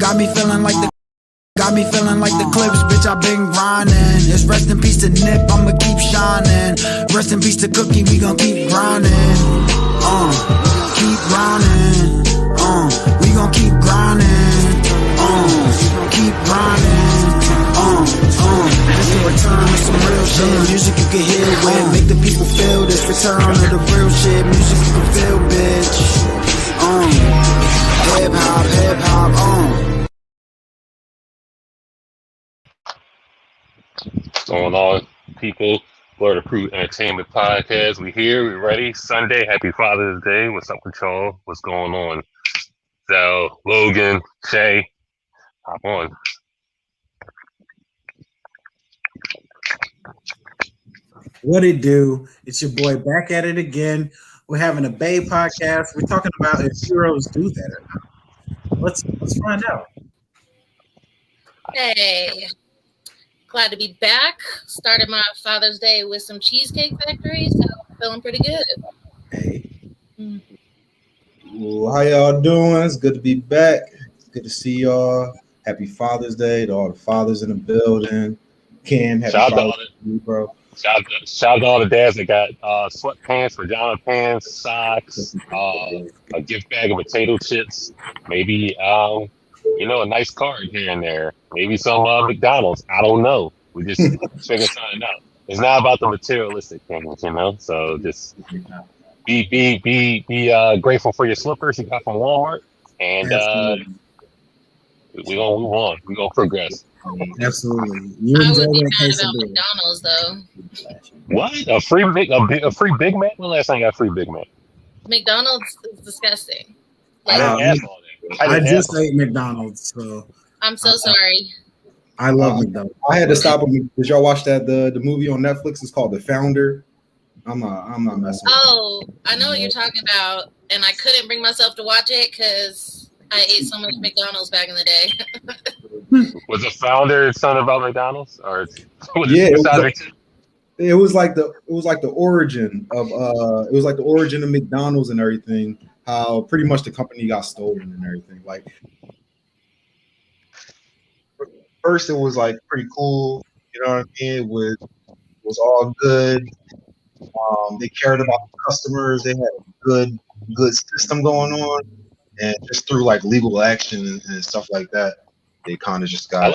Got me feeling like the clips, bitch, I been grinding. It's rest in peace to Nip, I'ma keep shining. Rest in peace to Cookie, we gon' keep grinding. Keep grinding. We gon' keep grinding. Keep grinding. It's the return of some real shit. Music you can hear with, make the people feel this. Return of the real shit. Music you can feel, bitch. Hip hop, What's going on, people? Florida Crew Entertainment Podcast. We here, we ready. Sunday, happy Father's Day. What's up with y'all? What's going on? So, Logan, Shay, hop on. What it do? It's your boy back at it again. We're having a B.A.E podcast. We're talking about if heroes do that or not. Let's find out. Hey. Glad to be back. Started my Father's Day with some Cheesecake Factory, so feeling pretty good. Hey. Well, how y'all doing? It's good to be back. It's good to see y'all. Happy Father's Day to all the fathers in the building. Cam, happy Father's Day, bro. Shout out to all the dads that got sweatpants, pajama pants, socks, a gift bag of potato chips, maybe a nice card here and there. Maybe some McDonald's. I don't know. We just figure something out. It's not about the materialistic things, So just be grateful for your slippers you got from Walmart, and we gonna move on. We gonna progress. Absolutely. I would be mad about McDonald's though. What? A free Big Mac? When last time you got a free Big Mac? McDonald's is disgusting. I didn't ask all that. I just ate McDonald's, so I'm so sorry. I love McDonald's. I had to stop him. Did y'all watch that the movie on Netflix? It's called The Founder. I'm not messing. Oh, I know what you're talking about, and I couldn't bring myself to watch it because I ate so much McDonald's back in the day. Was The Founder something about McDonald's, or it was like the origin of McDonald's and everything. How pretty much the company got stolen and everything. Like first, it was like pretty cool. You know what I mean? It was all good. They cared about the customers. They had a good system going on, and just through like legal action and stuff like that, they kind of just got.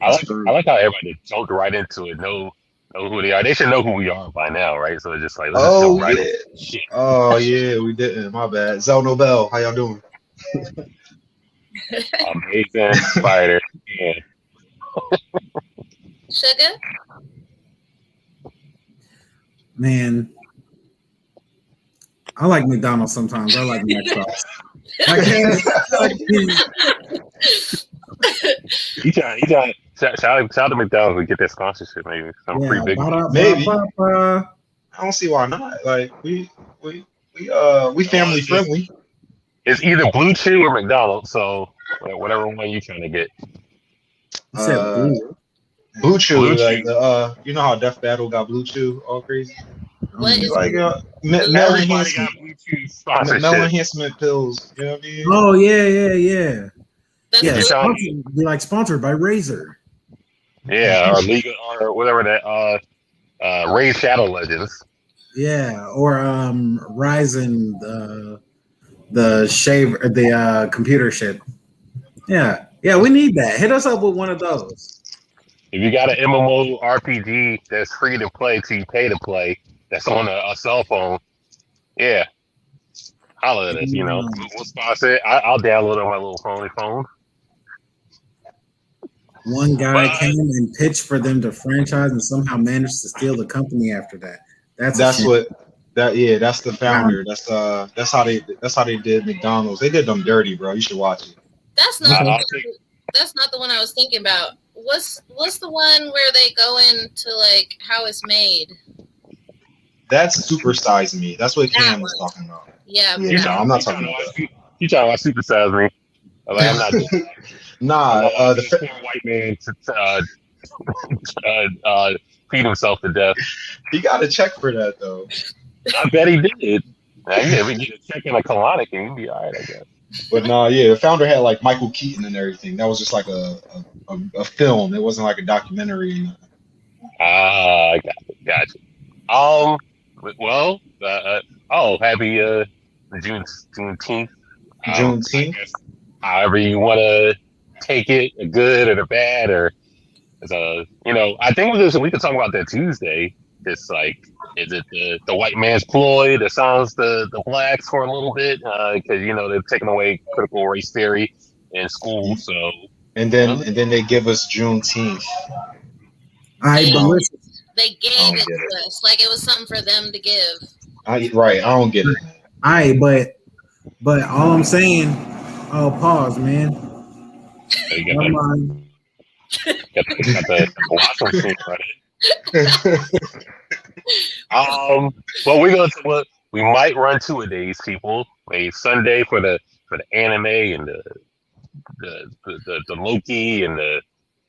I like how everybody jumped right into it. Know who they are. They should know who we are by now, right? So it's just like, let's jump right into shit. Oh yeah, we didn't. My bad. Zell Nobel, how y'all doing? Amazing spider. Yeah. Sugar? Man, I like McDonald's sometimes. I like McDonald's. Shout out to McDonald's to get that sponsorship, maybe some free big. Maybe. I don't see why not. Like we family friendly. It's either Blue Chew or McDonald's, so whatever one you trying to get. Blue Chew, like you know how Def Battle got Blue Chew all crazy. What is like mental enhancement pills? You know what I mean? Oh yeah. That's Be like sponsored by Razor. Yeah, or legal or whatever that Raid Shadow Legends. Yeah, or Ryzen the computer shit. Yeah, we need that. Hit us up with one of those. If you got an MMO RPG that's free to play till you pay to play, that's on a cell phone, yeah, holla at us. We'll sponsor it. I'll download it on my little phone. One guy came and pitched for them to franchise and somehow managed to steal the company after that. That's the Founder. That's how they did McDonald's. They did them dirty, bro. You should watch it. That's not the one I was thinking about. What's the one where they go into like how it's made? That's Super Size Me. That's what Cam was talking about. Yeah. I'm not talking about that. You talking about Super Size Me? Like, I'm not doing that. Nah, the poor white man to feed himself to death. He got a check for that though. I bet he did. Yeah, we get a check in a colonic and he'd be all right, I guess. But nah, yeah, the founder had like Michael Keaton and everything. That was just like a film. It wasn't like a documentary. Ah, gotcha. Um, well, happy Juneteenth. I Juneteenth. guess however you want to take it, the good or the bad, or I think we could talk about that Tuesday. It's like, is it the white man's ploy that silence the blacks for a little bit? Because they're taking away critical race theory in school. So And you know, then they give us Juneteenth. I but Um, listen, They I gave don't it get it. to us like it was something for them to give. Right, I don't get it. I but all I'm saying, oh pause, man. you got Never the mind. washing machine running. Well, we might run two of these people. A Sunday for the anime and the Loki and the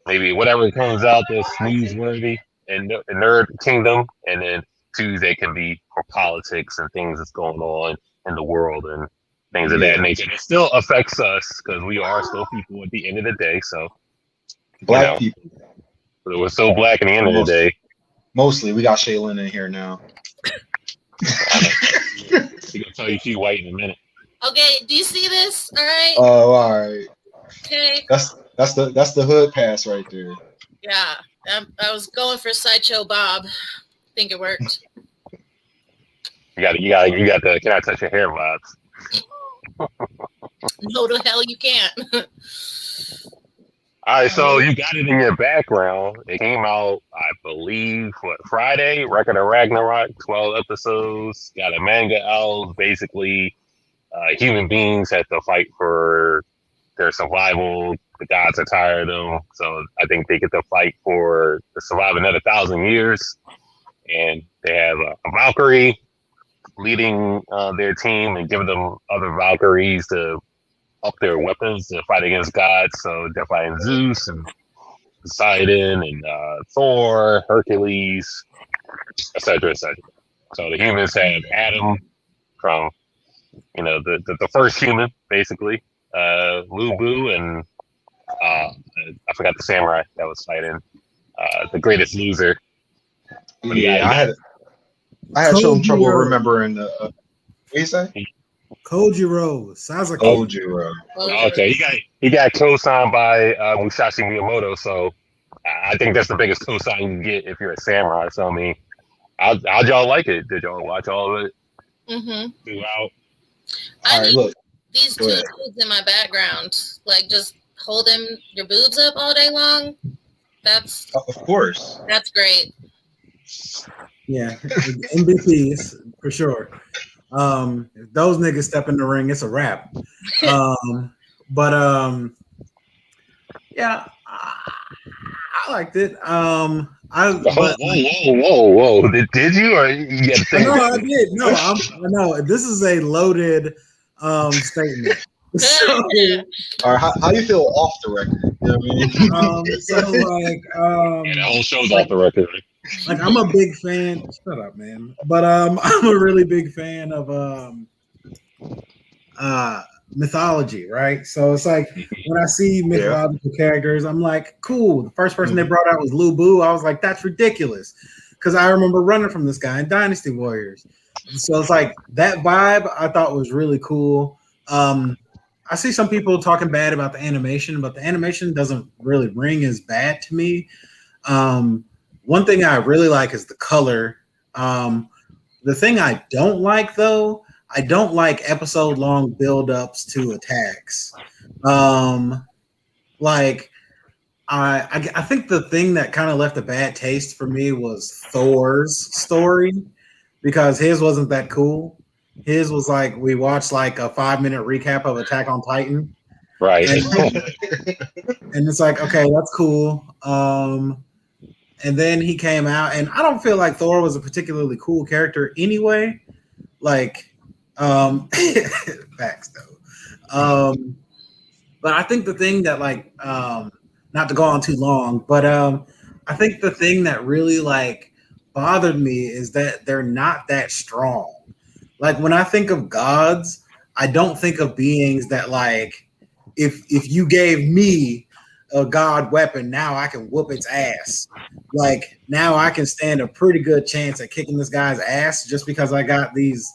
maybe whatever comes out that's newsworthy and Nerd Kingdom, and then Tuesday can be for politics and things that's going on in the world and things of that Yeah, nature. It still affects us because we are still people at the end of the day. So you black know, people. we're still black at the end of the Most, day. mostly, we got Shaylin in here now. I know. She gonna tell you she white in a minute. Okay, do you see this? All right. Oh, all right. Okay. That's the hood pass right there. Yeah, I was going for Sideshow Bob. I think it worked. You got the can I touch your hair vibes. No, the hell you can't. All right, so you got it in your background. It came out, I believe, Friday. Record of Ragnarok, 12 episodes. Got a manga out. Basically, human beings have to fight for their survival. The gods are tired of them, so I think they get to fight to survive another 1,000 years. And they have a Valkyrie leading their team and giving them other Valkyries to up their weapons to fight against gods. So they're fighting Zeus and Poseidon and Thor, Hercules, etc., etc. So the humans have Adam from the first human, basically, Lubu, and I forgot the samurai that was fighting the greatest loser. But Yeah, I had some trouble remembering the. What do you say? Kojiro, Sasuke. Kojiro. Okay, he got co-signed by Musashi Miyamoto, so I think that's the biggest co-sign you can get if you're a samurai. So I mean, how'd y'all like it? Did y'all watch all of it throughout? I need Look, these two dudes in my background, like just holding your boobs up all day long. That's of course. That's great. Yeah, MVPs for sure. If those niggas step in the ring, it's a wrap. Yeah, I liked it. Whoa! Did you or you got to think? No, I did. No, I know this is a loaded statement. So, all right, how you feel off the record? You know what I mean? The whole show's off the record. Like I'm a big fan. Shut up, man. But I'm a really big fan of mythology, right? So it's like when I see mythological characters, I'm like, cool. The first person they brought out was Lubu. I was like, that's ridiculous, because I remember running from this guy in Dynasty Warriors. So it's like that vibe I thought was really cool. I see some people talking bad about the animation, but the animation doesn't really ring as bad to me. One thing I really like is the color. The thing I don't like, though, I don't like episode-long build-ups to attacks. I think the thing that kind of left a bad taste for me was Thor's story, because his wasn't that cool. His was like we watched like a 5-minute recap of Attack on Titan, right? And it's like, okay, that's cool. And then he came out, and I don't feel like Thor was a particularly cool character anyway. Like, facts though. But I think the thing that not to go on too long, but I think the thing that really bothered me is that they're not that strong. Like when I think of gods, I don't think of beings that like if you gave me a god weapon, now I can whoop its ass. Like now I can stand a pretty good chance at kicking this guy's ass just because I got these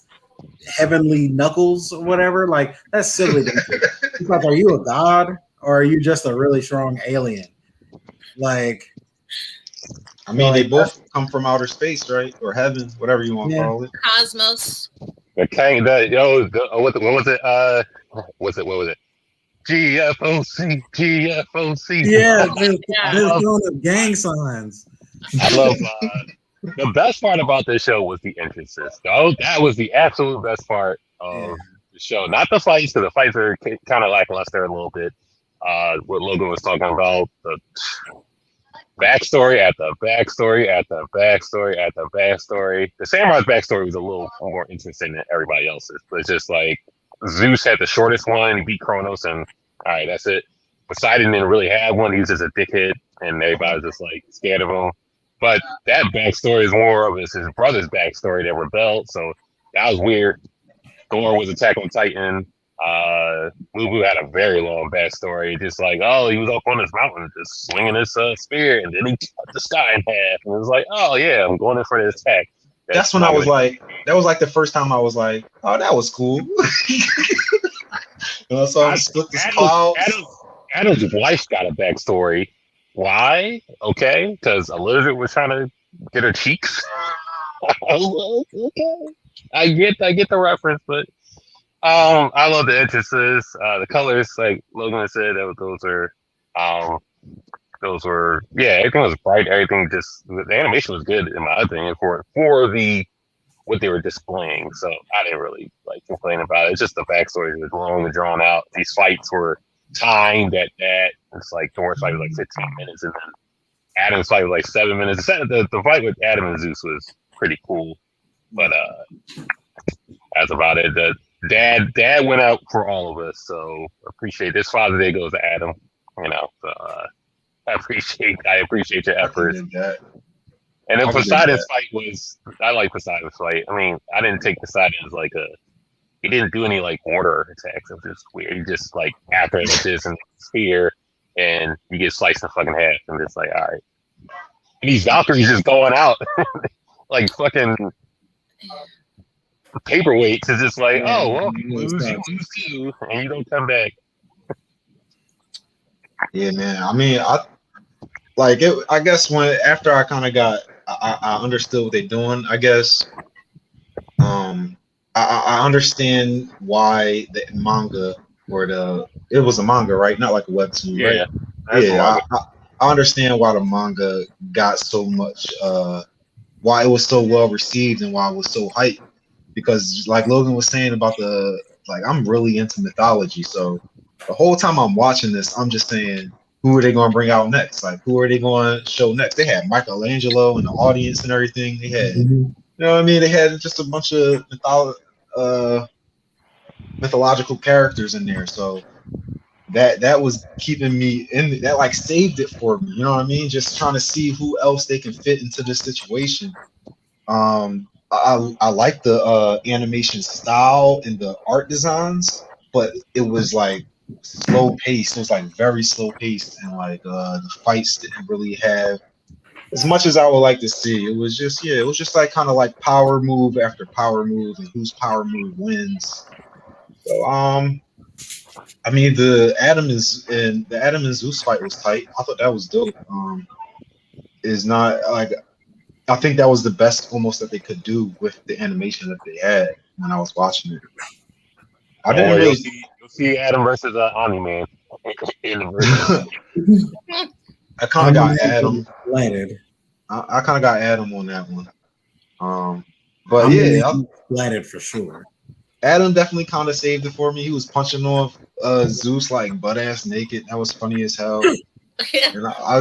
heavenly knuckles or whatever. Like that's silly. It's like, are you a god or are you just a really strong alien? Like, I mean, they both come from outer space, right? Or heaven, whatever you want to call it. Cosmos. The king, what was it? What was it? GFOC, GFOC. Yeah, there's going of gang signs. I love the best part about this show was the entrances. Oh, that was the absolute best part of the show. Not the fights, because the fights are kind of lackluster a little bit. What Logan was talking about, the backstory after backstory after backstory after backstory. The Samurai's backstory was a little more interesting than everybody else's. But it's just like Zeus had the shortest one. He beat Kronos, and all right, that's it. Poseidon didn't really have one. He was just a dickhead, and everybody was just like scared of him. But that backstory is more of his brother's backstory that rebelled. So that was weird. Thor was Attack on Titan. Lubu had a very long backstory. Just like, oh, he was up on this mountain just swinging his spear, and then he cut the sky in half. And it was like, oh, yeah, I'm going in for the attack. That's when I was like, that was like the first time I was like, oh, that was cool. I saw him split the clouds. Adam's wife got a backstory. Why? Okay, because a lizard was trying to get her cheeks. Okay, I get the reference, but I love the entrances, the colors. Like Logan said, those were everything was bright. Everything the animation was good in my opinion for the what they were displaying. So I didn't really like complain about it. It's just the backstory was long and drawn out. These fights were timed at that. It's like Thor's fight was like 15 minutes, and then Adam's fight was like 7 minutes. The fight with Adam and Zeus was pretty cool, but that's about it. The dad went out for all of us, so appreciate this. Father's Day goes to Adam, so I appreciate your efforts. And then Poseidon's fight I like Poseidon's fight. I mean, I didn't take Poseidon as like he didn't do any like mortar attacks. It was just weird. He just like after images and spear, and you get sliced in fucking half, and it's like, all right. And these Valkyries just going out like fucking paperweights. It's just like, oh well, you lose you, and you don't come back. Yeah, man. I mean, I guess after I kind of I understood what they're doing. I guess, I understand why the manga it was a manga, right? Not like a webtoon, right? Yeah, I understand why the manga got so much, why it was so well received and why it was so hyped. Because like Logan was saying about I'm really into mythology, so the whole time I'm watching this, I'm just saying, who are they going to bring out next? Like, who are they going to show next? They had Michelangelo in the audience and everything. They had, you know what I mean? They had just a bunch of mythological characters in there. So that was keeping me in. That like saved it for me. You know what I mean? Just trying to see who else they can fit into this situation. I like the animation style and the art designs, but it was like slow paced. It was like very slow paced, and like the fights didn't really have as much as I would like to see. It was just like kind of like power move after power move, and whose power move wins. So I mean the Adam and Zeus fight was tight. I thought that was dope. Is not like I think that was the best almost that they could do with the animation that they had when I was watching it. I didn't really you'll see Adam versus Omni-Man in the version. I kind of got Adam. I kind of got Adam on that one. But splatted for sure. Adam definitely kind of saved it for me. He was punching off Zeus like butt ass naked. That was funny as hell. And I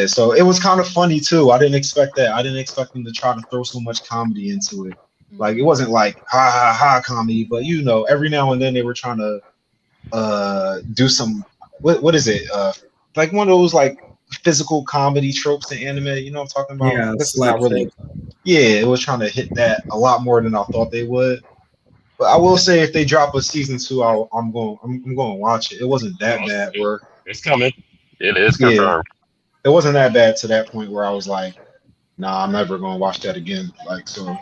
so it was kind of funny too. I didn't expect that. I didn't expect them to try to throw so much comedy into it. Like it wasn't like ha ha ha comedy, but every now and then they were trying to do some what is it? Like one of those like physical comedy tropes in anime, you know what I'm talking about? Yeah, this is not really. Yeah, it was trying to hit that a lot more than I thought they would. But I will say, if they drop a season 2, I'm going to watch it. It wasn't that bad. Where it's coming. It is yeah, confirmed. it wasn't that bad to that point where I was like, nah, I'm never going to watch that again. Like so.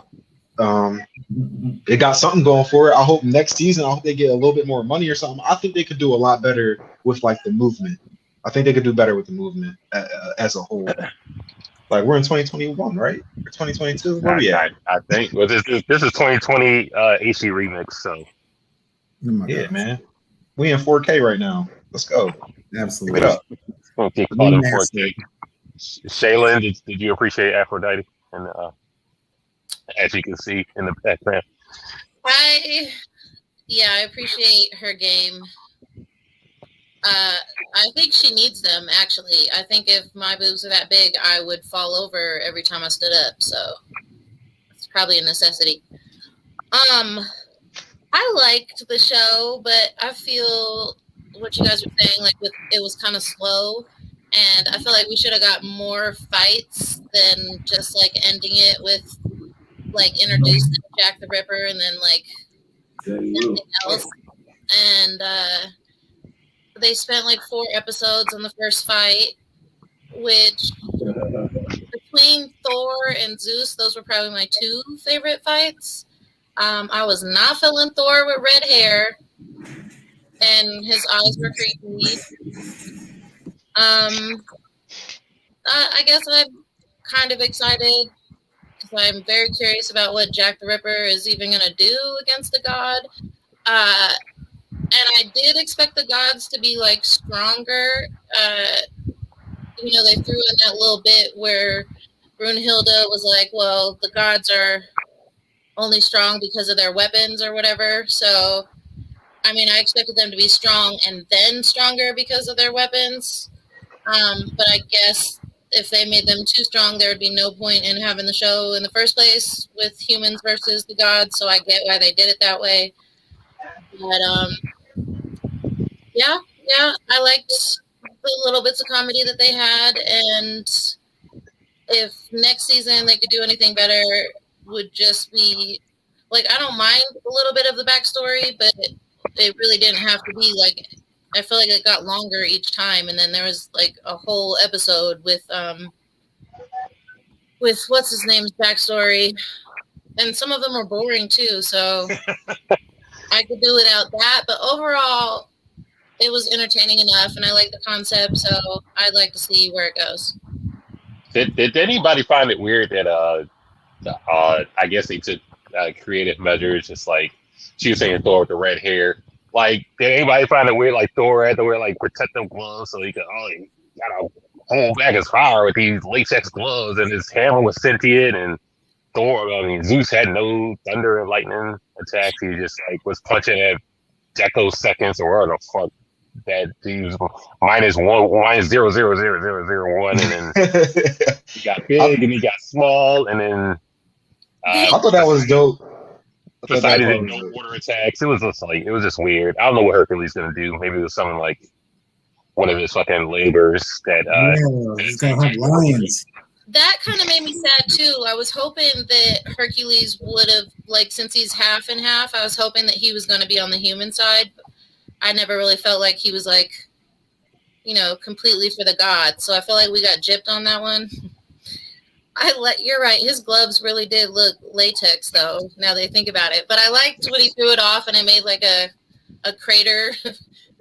It got something going for it. I hope next season, I hope they get a little bit more money or something. I think they could do a lot better with like the movement. I think they could do better with the movement as a whole. Like we're in 2021, right? Or 2022? Where we at? I think. Well, this is 2020 AC remix. So yeah, man, we in 4K right now. Let's go. Absolutely. Give it up. Gonna get caught in 4K. Shaylin, did you appreciate Aphrodite? And as you can see in the background, I appreciate her game. I think she needs them, actually. I think if my boobs are that big, I would fall over every time I stood up. So it's probably a necessity. I liked the show, but I feel what you guys were saying, like it was kind of slow. And I feel like we should have got more fights than just like ending it with like introducing Jack the Ripper and then like nothing else. And they spent like 4 episodes on the first fight, which between Thor and Zeus, those were probably my 2 favorite fights. I was not feeling Thor with red hair, and his eyes were creepy. I guess I'm kind of excited because I'm very curious about what Jack the Ripper is even going to do against the god. And I did expect the gods to be like stronger. They threw in that little bit where Brunhilde was like, well, the gods are only strong because of their weapons or whatever. So, I mean, I expected them to be strong and then stronger because of their weapons. But I guess if they made them too strong, there would be no point in having the show in the first place with humans versus the gods. So I get why they did it that way. But, yeah, I liked the little bits of comedy that they had. And if next season they could do anything better, would just be, like, I don't mind a little bit of the backstory, but it really didn't have to be, like, I feel like it got longer each time, and then there was like a whole episode with what's his name's backstory, and some of them are boring too. So I could do without that, but overall, it was entertaining enough, and I like the concept. So I'd like to see where it goes. Did anybody find it weird that I guess they took creative measures, just like she was saying Thor with the red hair? Like, did anybody find it weird, like Thor had to wear like protective gloves so he could gotta hold back his fire with these latex gloves, and his hammer was sentient, and Zeus had no thunder and lightning attacks. He just like was punching at seconds or whatever the fuck that he was minus 0.00001, and then he got big and he got small, and then I thought that was dope. Decided to no water attacks. It was just weird. I don't know what Hercules gonna do. Maybe it was something like one of his fucking labors that he's gonna have lions. That kind of made me sad too. I was hoping that Hercules would have, like, since he's half and half, I was hoping that he was going to be on the human side. I never really felt like he was like, completely for the gods. So I feel like we got gypped on that one. You're right. His gloves really did look latex, though, now that I think about it. But I liked when he threw it off and it made like a crater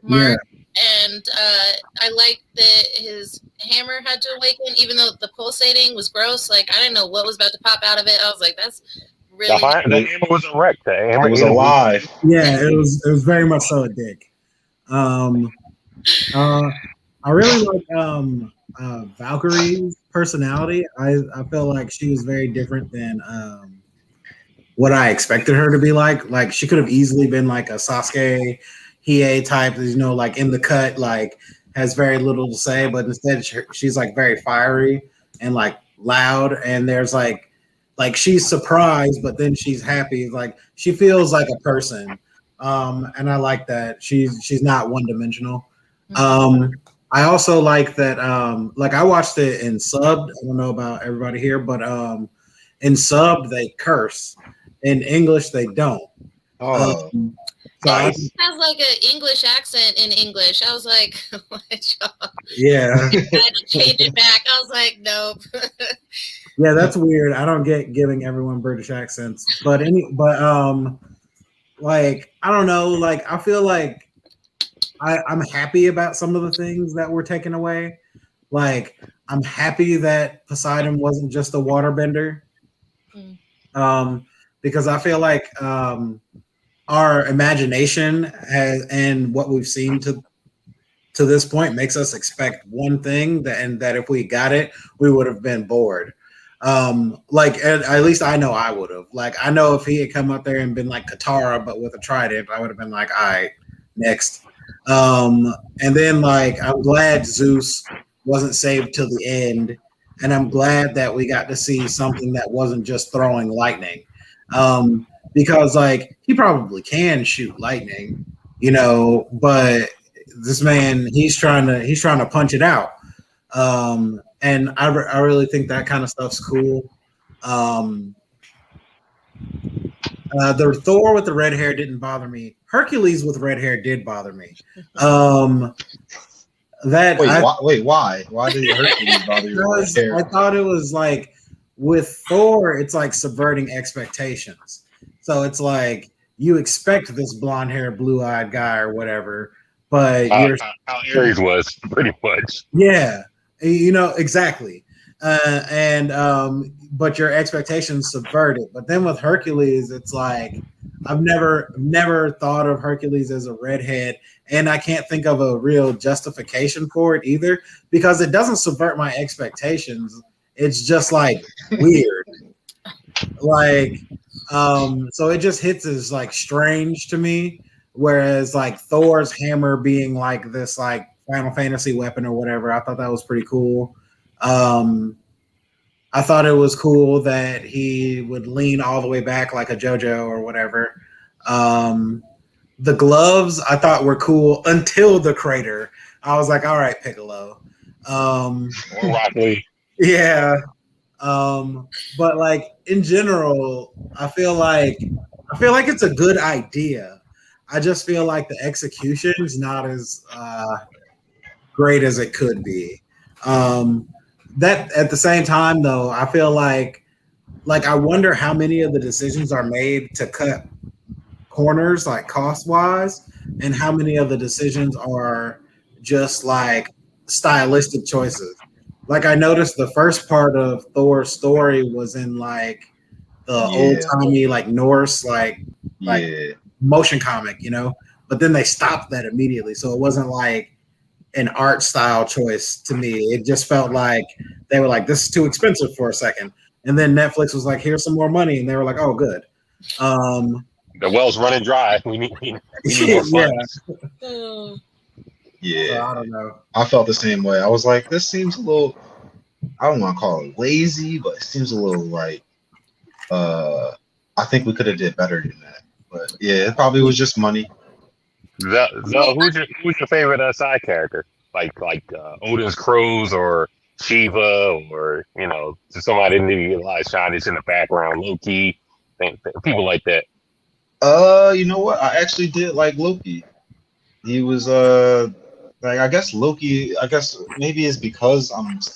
mark. Yeah. And I liked that his hammer had to awaken, even though the pulsating was gross. Like, I didn't know what was about to pop out of it. I was like, that's really... The hammer was erect. The hammer was alive. Yeah, it was very much so a dick. I really like Valkyrie's personality. I feel like she was very different than what I expected her to be like. Like, she could have easily been like a Sasuke Hiei type, like in the cut, like has very little to say, but instead she's like very fiery and like loud, and there's like she's surprised, but then she's happy. Like, she feels like a person, and I like that she's not one dimensional. I also like that, like, I watched it in subbed. I don't know about everybody here, but in subbed they curse. In English they don't. Oh, So I, Nice. Has like an English accent in English. I was like, what, y'all? yeah, I had to change it back. I was like, nope. yeah, that's weird. I don't get giving everyone British accents, but like I don't know. Like I feel like I'm happy about some of the things that were taken away. Like I'm happy that Poseidon wasn't just a waterbender. Mm. Because I feel like our imagination has and what we've seen to this point makes us expect one thing and that if we got it, we would have been bored. Like at least I know I would have. Like I know if he had come up there and been like Katara but with a trident, I would have been like, all right, next. And then like I'm glad Zeus wasn't saved till the end, and I'm glad that we got to see something that wasn't just throwing lightning. Because like he probably can shoot lightning, but this man he's trying to punch it out. And I really think that kind of stuff's cool. The Thor with the red hair didn't bother me. Hercules with red hair did bother me. That wait, why? Why did Hercules bother you with hair? I thought it was like with Thor, it's like subverting expectations. So it's like you expect this blonde haired, blue eyed guy or whatever, but you're How Ares was pretty much. yeah, exactly. But your expectations subverted. But then with Hercules, it's like I've never thought of Hercules as a redhead, and I can't think of a real justification for it either because it doesn't subvert my expectations. It's just like weird. Like, so it just hits as like strange to me. Whereas like Thor's hammer being like this like Final Fantasy weapon or whatever, I thought that was pretty cool. I thought it was cool that he would lean all the way back like a JoJo or whatever. The gloves I thought were cool until the crater. I was like, all right, Piccolo. Or Rock Lee. Yeah. But like in general, I feel like it's a good idea. I just feel like the execution is not as great as it could be. That at the same time, though, I feel like I wonder how many of the decisions are made to cut corners, like cost wise, and how many of the decisions are just like stylistic choices. Like I noticed the first part of Thor's story was in like the old timey like Norse like motion comic, but then they stopped that immediately. So it wasn't like an art style choice to me. It just felt like they were like, this is too expensive for a second. And then Netflix was like, here's some more money. And they were like, oh, good. The well's running dry. We need more funds. Yeah. So I don't know. I felt the same way. I was like, this seems a little, I don't want to call it lazy, but it seems a little like, I think we could have did better than that. But yeah, it probably was just money. Who's your favorite side character? Like Odin's crows or Shiva or just somebody that didn't get a lot of shine. It's in the background. Loki, people like that. You know what? I actually did like Loki. He was like I guess Loki. I guess maybe it's because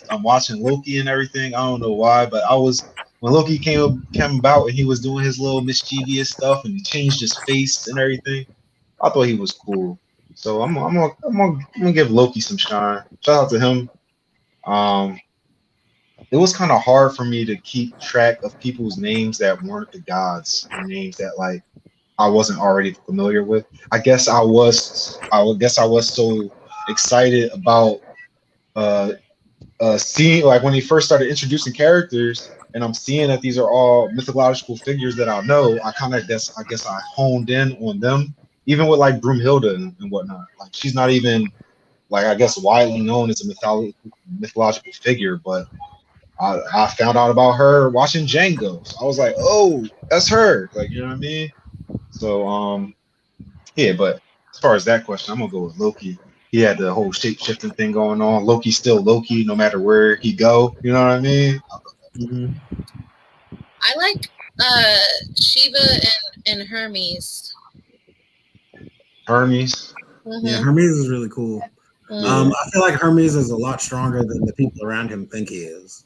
I'm watching Loki and everything. I don't know why, but I was when Loki came about and he was doing his little mischievous stuff and he changed his face and everything. I thought he was cool, so I'm gonna give Loki some shine. Shout out to him. It was kind of hard for me to keep track of people's names that weren't the gods or names that like I wasn't already familiar with. I guess I was so excited about seeing like when he first started introducing characters, and I'm seeing that these are all mythological figures that I know. I guess I honed in on them. Even with like Broomhilda and whatnot, like she's not even like I guess widely known as a mythological figure, but I found out about her watching Django. So I was like, oh, that's her. Like, you know what I mean? So yeah, but as far as that question, I'm gonna go with Loki. He had the whole shape shifting thing going on. Loki's still Loki no matter where he go. You know what I mean? Mm-hmm. I like Shiva and Hermes. Hermes. Yeah, Mm-hmm. Hermes is really cool. Mm-hmm. I feel like Hermes is a lot stronger than the people around him think he is.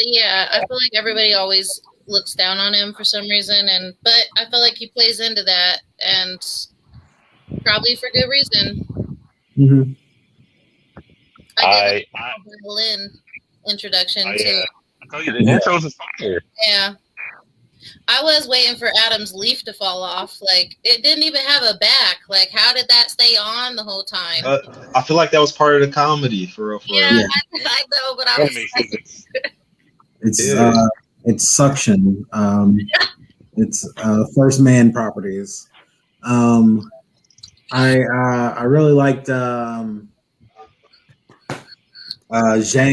Yeah, I feel like everybody always looks down on him for some reason, but I feel like he plays into that, and probably for good reason. Mm-hmm. I did like I the violin introduction too. I told you the intros is fire. Yeah. I was waiting for Adam's leaf to fall off. Like, it didn't even have a back. Like, how did that stay on the whole time? I feel like that was part of the comedy, for real. Yeah. I know, but I was Anime like, physics. It's suction. It's first man properties. I really liked Zhang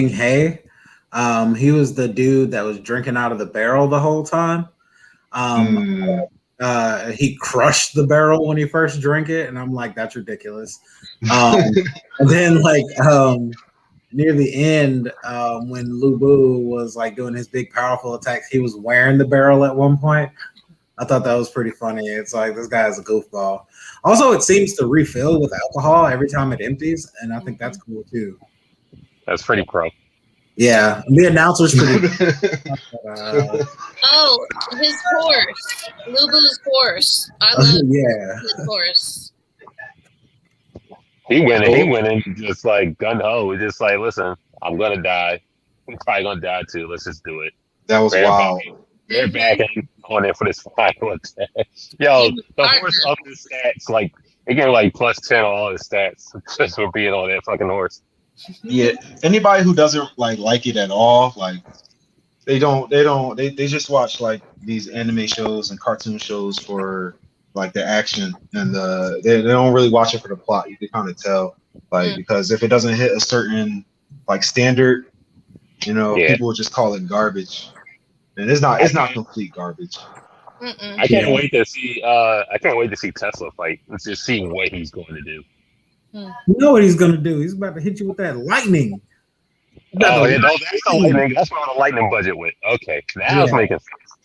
He. He was the dude that was drinking out of the barrel the whole time. He crushed the barrel when he first drank it, and I'm like, that's ridiculous. And then near the end, when Lu Bu was like doing his big powerful attacks, he was wearing the barrel at one point. I thought that was pretty funny. It's like, this guy is a goofball. Also, it seems to refill with alcohol every time it empties, and I think that's cool too. That's pretty pro. Yeah, the announcer's pretty. oh, his horse, Lubu's horse. I love his horse. He went in just like gun ho, just like, listen, I'm gonna die. I'm probably gonna die too. Let's just do it. That was wild. They're backing on it for this final attack. Yo, the horse up his stats, like he gave like +10 on all his stats just for being on that fucking horse. Yeah, anybody who doesn't like it at all, like they just watch like these anime shows and cartoon shows for like the action, and they don't really watch it for the plot. You can kind of tell, like, because if it doesn't hit a certain like standard, people will just call it garbage, and it's not complete garbage. I can't wait to see Tesla fight. Let's just see what he's going to do. You know what he's gonna do? He's about to hit you with that lightning. That's the lightning. That's where the lightning budget went. Okay, now it's making sense.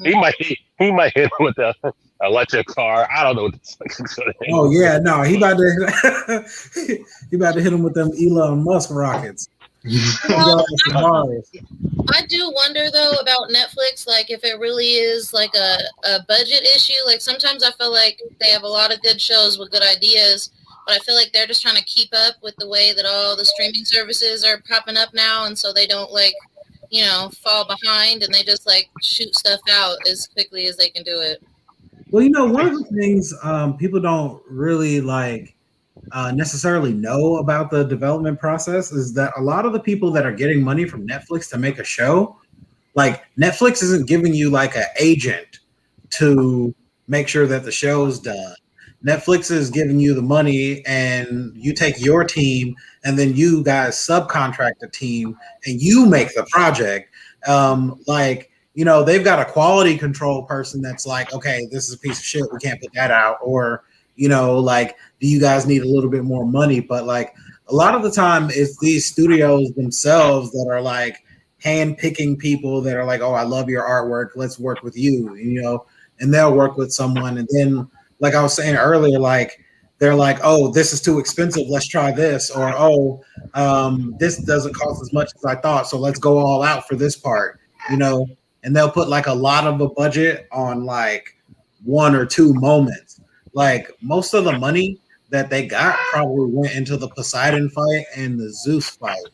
He might hit him with the electric car. I don't know what the fuck he's gonna hit. Oh yeah, no, he about to hit him with them Elon Musk rockets. Well, I do wonder though about Netflix, like if it really is like a budget issue. Like sometimes I feel like they have a lot of good shows with good ideas, but I feel like they're just trying to keep up with the way that all the streaming services are popping up now, and so they don't fall behind, and they just like shoot stuff out as quickly as they can do it. Well, one of the things people don't really necessarily know about the development process is that a lot of the people that are getting money from Netflix to make a show, like Netflix isn't giving you like an agent to make sure that the show's done. Netflix is giving you the money, and you take your team, and then you guys subcontract a team, and you make the project. They've got a quality control person that's like, okay, this is a piece of shit, we can't put that out, or do you guys need a little bit more money? But like a lot of the time, it's these studios themselves that are like hand picking people that are like, oh, I love your artwork, let's work with you, and they'll work with someone, and then, like I was saying earlier, like they're like, oh, this is too expensive, let's try this, or this doesn't cost as much as I thought, so let's go all out for this part, and they'll put like a lot of a budget on like one or two moments. Like most of the money that they got probably went into the Poseidon fight and the Zeus fight.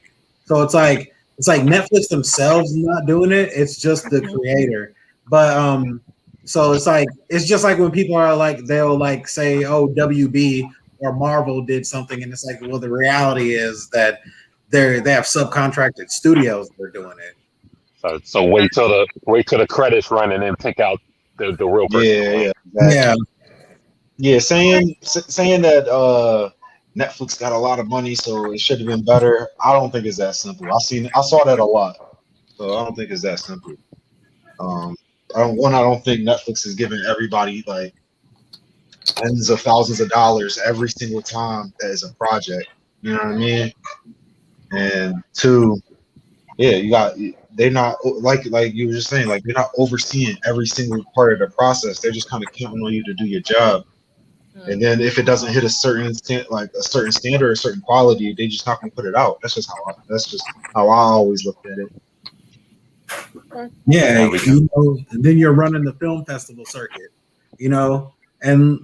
So it's like Netflix themselves not doing it, it's just the creator. But so it's just like when people are like, they'll like say, oh, WB or Marvel did something, and it's like, well, the reality is that they have subcontracted studios that are doing it. So wait till the credits run and then pick out the real person. Yeah. Saying that Netflix got a lot of money, so it should have been better. I don't think it's that simple. I saw that a lot, so I don't think it's that simple. I don't think Netflix is giving everybody like tens of thousands of dollars every single time that is a project. You know what I mean? And two, yeah, they're not like you were just saying, like they're not overseeing every single part of the process. They're just kind of counting on you to do your job. And then if it doesn't hit a certain standard, a certain quality, they just not gonna put it out. That's just how I always looked at it. Yeah, you know, and then you're running the film festival circuit, you know, and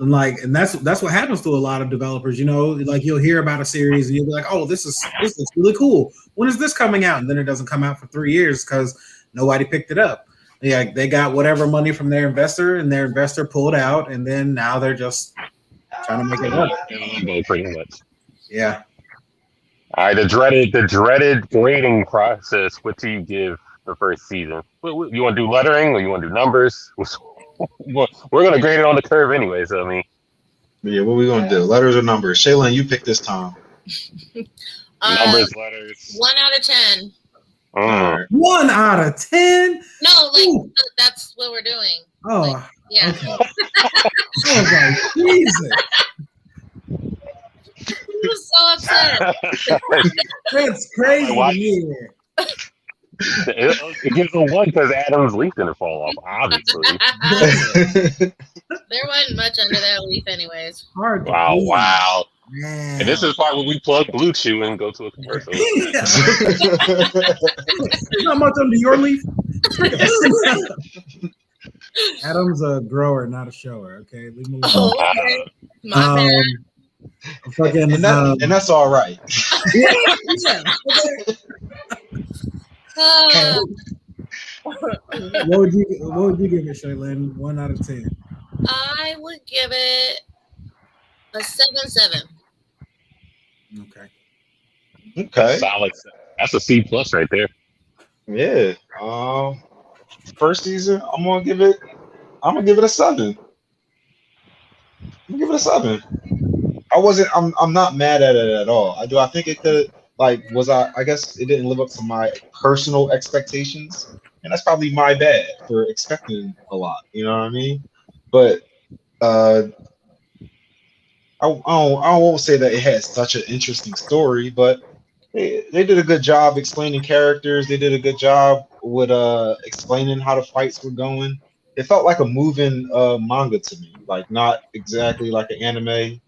that's what happens to a lot of developers, you know, like you'll hear about a series and you'll be like, oh, this is really cool. When is this coming out? And then it doesn't come out for 3 years because nobody picked it up. Yeah, they got whatever money from their investor, and their investor pulled out, and then now they're just trying to make it work. Pretty much. Yeah. All right, the dreaded grading process. What do you give the first season? You want to do lettering or you want to do numbers? We're going to grade it on the curve anyway, so I mean. Yeah, what are we going to do? Letters or numbers? Shaylin, you pick this time. Numbers, letters. 1 out of 10. 1 out of 10? No, like, that's what we're doing. Oh, like, yeah. Okay. Oh, my Jesus. He was so upset. That's crazy to hear. It gives a 1 because Adam's leaf didn't fall off, obviously. There wasn't much under that leaf anyways. Hard to wow. Man. And this is part where we plug Blue Chew and go to a commercial. There's not much under your leaf. Adam's a grower, not a shower. Okay, leave me alone. Oh, okay. My bad. Fucking, and that's all right. Yeah. What would you give it, Shaylin? 1 out of 10. I would give it a 7.7. Okay. Solid. That's a C+ right there. Yeah. First season, I'm gonna give it a 7. I'm gonna give it a 7. I'm not mad at it at all. I think it could, like, I guess it didn't live up to my personal expectations. And that's probably my bad for expecting a lot. You know what I mean? But I won't say that it has such an interesting story, but they did a good job explaining characters. They did a good job with explaining how the fights were going. It felt like a moving manga to me, like not exactly like an anime.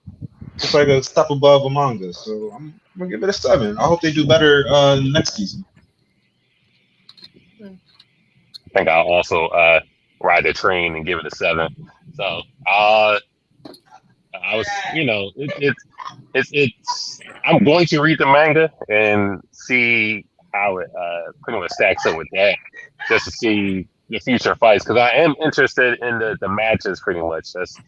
It's like a step above a manga. So I'm gonna give it a 7. I hope they do better next season. I think I'll also ride the train and give it a 7. So I was, you know, it's I'm going to read the manga and see how it pretty much stacks up with that, just to see the future fights, because I am interested in the matches pretty much. That's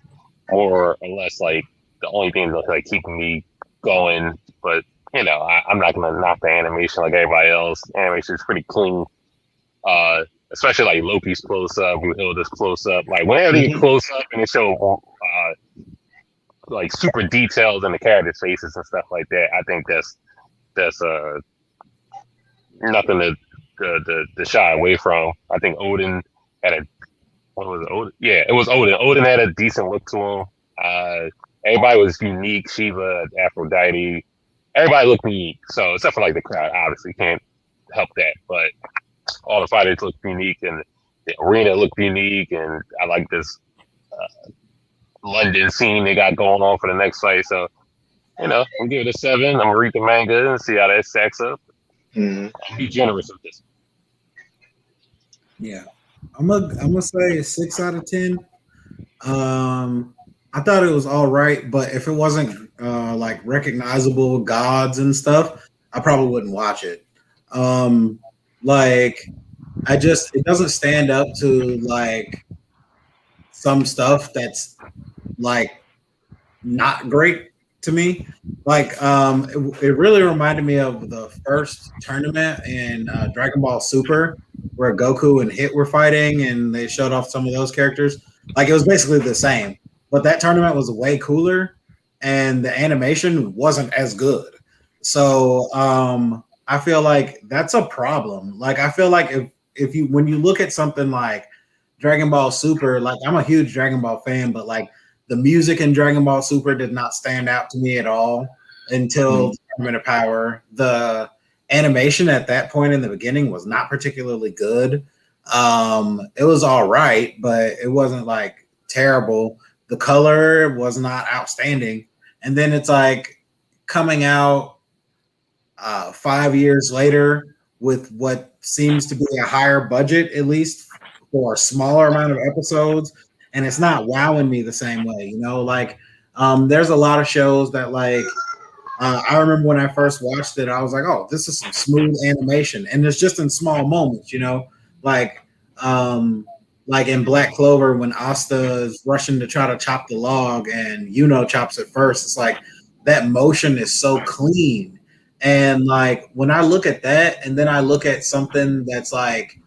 more or less like the only thing that's like keeping me going. But you know, I'm not gonna knock the animation like everybody else. Animation is pretty clean. Especially like Loki's close up, Hilda's close up. Like whenever they get close up and they show like super details in the characters' faces and stuff like that, I think that's nothing to shy away from. I think Odin had what was it? Odin? Yeah, it was Odin. Odin had a decent look to him. Everybody was unique. Shiva, Aphrodite, everybody looked unique. So except for like the crowd, obviously can't help that, but all the fighters looked unique and the arena looked unique, and I like this London scene they got going on for the next fight. So, you know, I'm gonna give it a 7. I'm gonna read the manga and see how that stacks up. I'll be generous with this. Yeah, I'm gonna say a 6 out of 10. I thought it was all right, but if it wasn't like recognizable gods and stuff, I probably wouldn't watch it. Like, it doesn't stand up to like some stuff that's like not great to me. Like, it really reminded me of the first tournament in Dragon Ball Super, where Goku and Hit were fighting, and they showed off some of those characters. Like, it was basically the same, but that tournament was way cooler, and the animation wasn't as good. So, I feel like that's a problem. Like, I feel like when you look at something like Dragon Ball Super, like, I'm a huge Dragon Ball fan, but like the music in Dragon Ball Super did not stand out to me at all until Tournament of Power. The animation at that point in the beginning was not particularly good. It was all right, but it wasn't like terrible. The color was not outstanding. And then it's like coming out 5 years later with what seems to be a higher budget, at least for a smaller amount of episodes, and it's not wowing me the same way. Like there's a lot of shows that like I remember when I first watched it, I was like, "Oh, this is some smooth animation," and it's just in small moments, like like in Black Clover when Asta is rushing to try to chop the log and chops it first. It's like that motion is so clean, and like when I look at that, and then I look at something that's like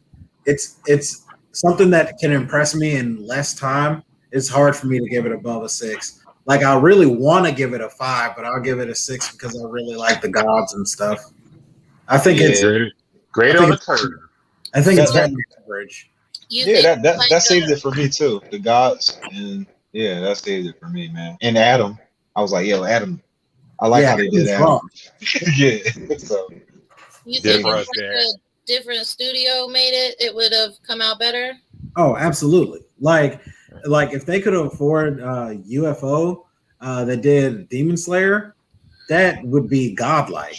it's something that can impress me in less time. It's hard for me to give it above a 6. Like I really want to give it a 5, but I'll give it a 6 because I really like the gods and stuff. I think it's great on the curve. I think it's very average. That saved it for me too. The gods and that saved it for me, man. And Adam, I was like, yo, Adam, I like how they did Adam. Yeah. So you think if a different studio made it, it would have come out better? Oh, absolutely. Like if they could afford UFO that did Demon Slayer, that would be godlike.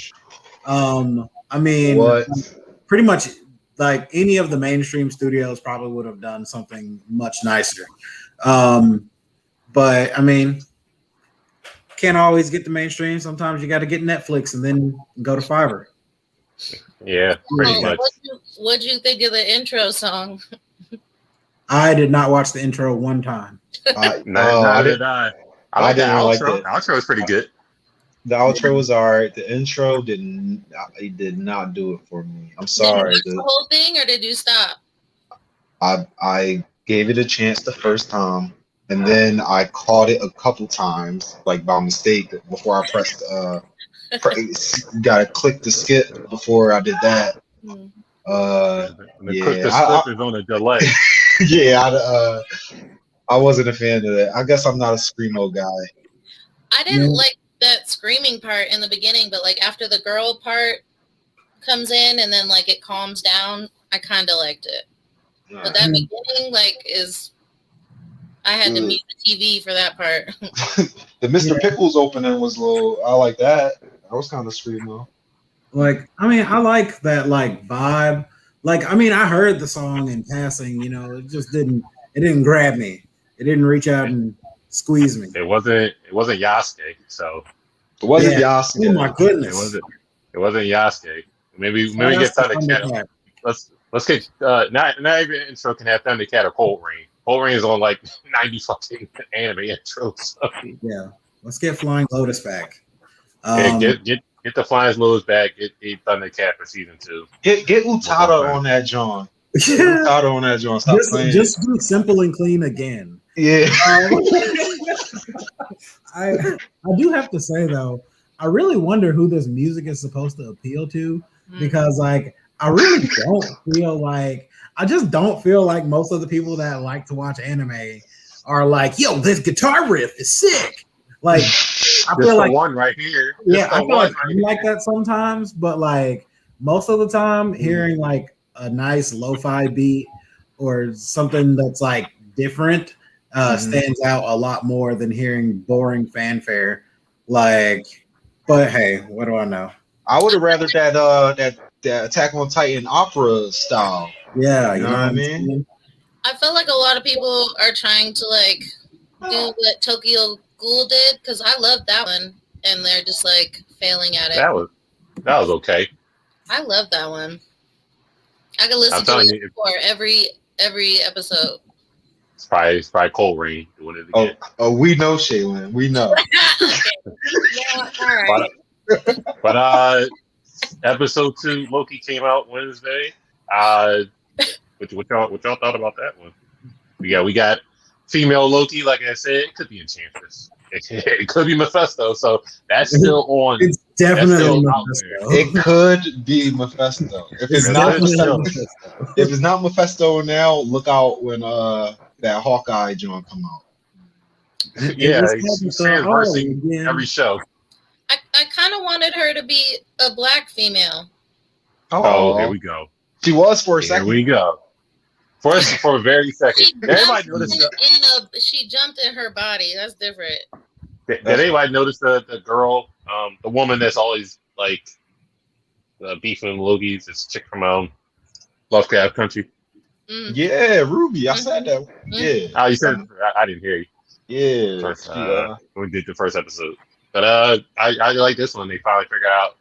I mean, pretty much like any of the mainstream studios probably would have done something much nicer. But I mean, can't always get the mainstream. Sometimes you got to get Netflix and then go to Fiverr. Yeah, pretty much. What'd you think of the intro song? I did not watch the intro one time. Neither did I. I didn't like the outro. The outro was pretty good. The outro was alright. The intro did not do it for me. I'm sorry. Did you watch the whole thing, or did you stop? I gave it a chance the first time, and then I caught it a couple times, like by mistake, before I pressed. Gotta click the skip before I did that. Click the skip is on a delay. Yeah, I wasn't a fan of that. I guess I'm not a screamo guy. I didn't like that screaming part in the beginning, but like after the girl part comes in and then like it calms down, I kind of liked it. But that beginning I had to mute the TV for that part. The Mr. Pickles opening was I like that. That was kind of screamo. Like, I mean, I like that like vibe. Like, I mean, I heard the song in passing, it just didn't grab me. It didn't reach out and squeeze me. It wasn't Yasuke, so it wasn't Yasuke. Oh my goodness. It wasn't Yasuke. Maybe get Thundercat. Let's get not even intro can have Thundercat or Cold Rain. Cold Rain is on like 90 fucking anime intros. So. Yeah. Let's get Flying Lotus back. Get the Flying Lotus back. Get Thundercat for season 2. Get Utada on that, John. Utada on that, John. Stop playing. Just do simple and clean again. Yeah. I do have to say though, I really wonder who this music is supposed to appeal to, because like I really just don't feel like most of the people that like to watch anime are like, yo, this guitar riff is sick. Like I feel like one right here. Yeah, I feel like I'm like that sometimes, but like most of the time hearing like a nice lo-fi beat or something that's like different stands out a lot more than hearing boring fanfare. Like, but hey, what do I know? I would have rather that Attack on Titan opera style. Yeah, you know what I mean? I feel like a lot of people are trying to like do what Tokyo Ghoul did, because I love that one, and they're just like failing at it. That was okay. I love that one. I can listen to it for every episode. It's probably Cold Rain doing it again. Oh, we know, Shaylin. We know. Yeah, all right. But episode 2, Loki came out Wednesday. What y'all thought about that one? We got female Loki. Like I said, it could be Enchantress. It could be Mephisto. So that's still on. It's definitely Mephisto. It could be Mephisto. If it's not Mephisto now, look out when that Hawkeye joint come out. Yeah, he's versing every show. I kind of wanted her to be a black female, Oh, here Oh, we go. she was for a Here second. we go. For a very second. She Did anybody jumped notice she jumped in her body. That's different. did anybody notice the girl, the woman that's always like beefing Loki's, this chick from Lovecraft Country? Mm. Yeah, Ruby. I said that. Yeah. Oh, you said I didn't hear you. Yeah. First, we did the first episode, but I like this one. They finally figure out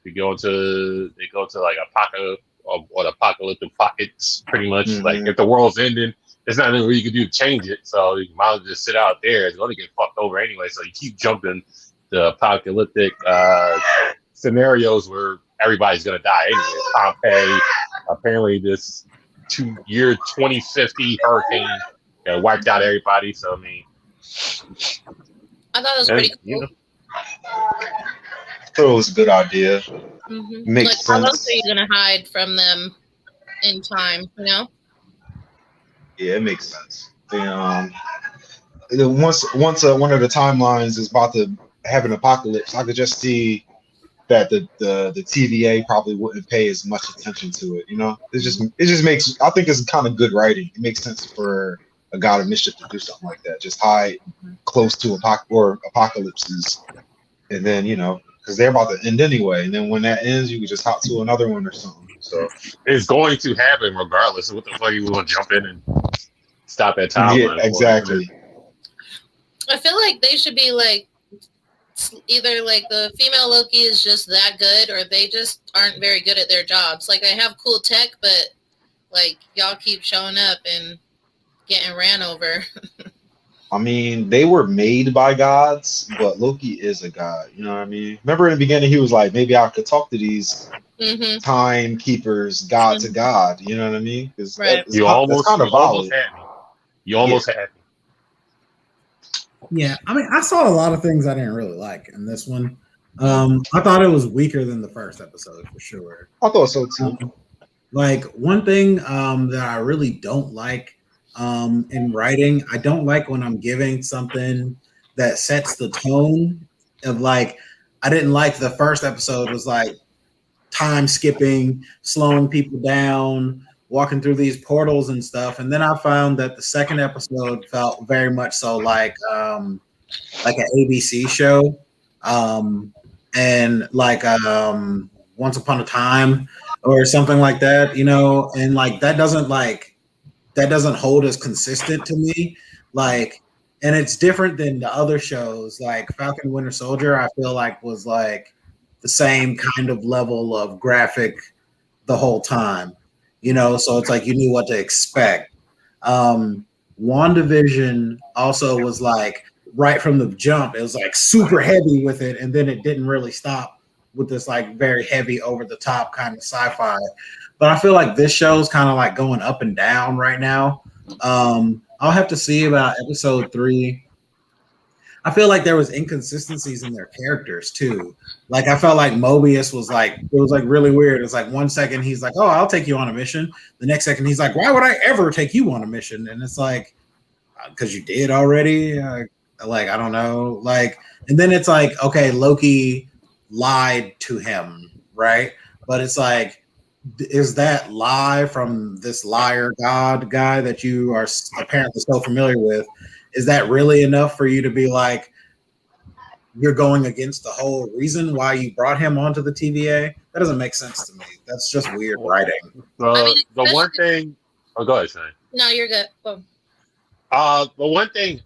they go into like apocalyptic pockets, pretty much. Mm-hmm. Like if the world's ending, there's nothing you can do to change it. So you might as well just sit out there. It's going to get fucked over anyway. So you keep jumping the apocalyptic scenarios where everybody's going to die anyway. Pompeii, apparently this 2050 hurricane wiped out everybody. So I mean, I thought it was pretty cool. You know, I thought it was a good idea. Mm-hmm. Makes like, sense. how else are you gonna hide from them in time? You know? Yeah, it makes sense. Once one of the timelines is about to have an apocalypse, I could just see that the TVA probably wouldn't pay as much attention to it. You know, it just makes. I think it's kind of good writing. It makes sense for a god of mischief to do something like that. Just hide close to apocalypses, and then because they're about to end anyway. And then when that ends, you can just hop to another one or something. So it's going to happen regardless of what the fuck you want to jump in and stop that timeline. Yeah, exactly. I feel like they should be like either like the female Loki is just that good, or they just aren't very good at their jobs. Like they have cool tech, but like y'all keep showing up and getting ran over. I mean, they were made by gods, but Loki is a god. You know what I mean? Remember in the beginning, he was like, maybe I could talk to these timekeepers, god to god. You know what I mean? Because you almost had me. You almost had me. Yeah, I mean, I saw a lot of things I didn't really like in this one. I thought it was weaker than the first episode for sure. I thought so too. Like one thing that I really don't like in writing, I don't like when I'm giving something that sets the tone of like, I didn't like the first episode was like time skipping, slowing people down, walking through these portals and stuff. And then I found that the second episode felt very much so like an ABC show. And like Once Upon a Time or something like that, and like that doesn't hold as consistent to me. Like, and it's different than the other shows like Falcon and Winter Soldier, I feel like was like the same kind of level of graphic the whole time, so it's like you knew what to expect. WandaVision also was like right from the jump, it was like super heavy with it, and then it didn't really stop with this like very heavy over the top kind of sci-fi. But I feel like this show's kind of like going up and down right now. I'll have to see about episode 3. I feel like there was inconsistencies in their characters too. Like I felt like Mobius was like, it was like really weird. It's like 1 second he's like, oh, I'll take you on a mission. The next second he's like, why would I ever take you on a mission? And it's like, because you did already. Like, I don't know. Like, and then it's like, okay, Loki lied to him, right? But it's like, is that lie from this liar god guy that you are apparently so familiar with? Is that really enough for you to be like, you're going against the whole reason why you brought him onto the TVA? That doesn't make sense to me. That's just weird writing. The one thing, go ahead, Shane. No, you're good. Boom. The one thing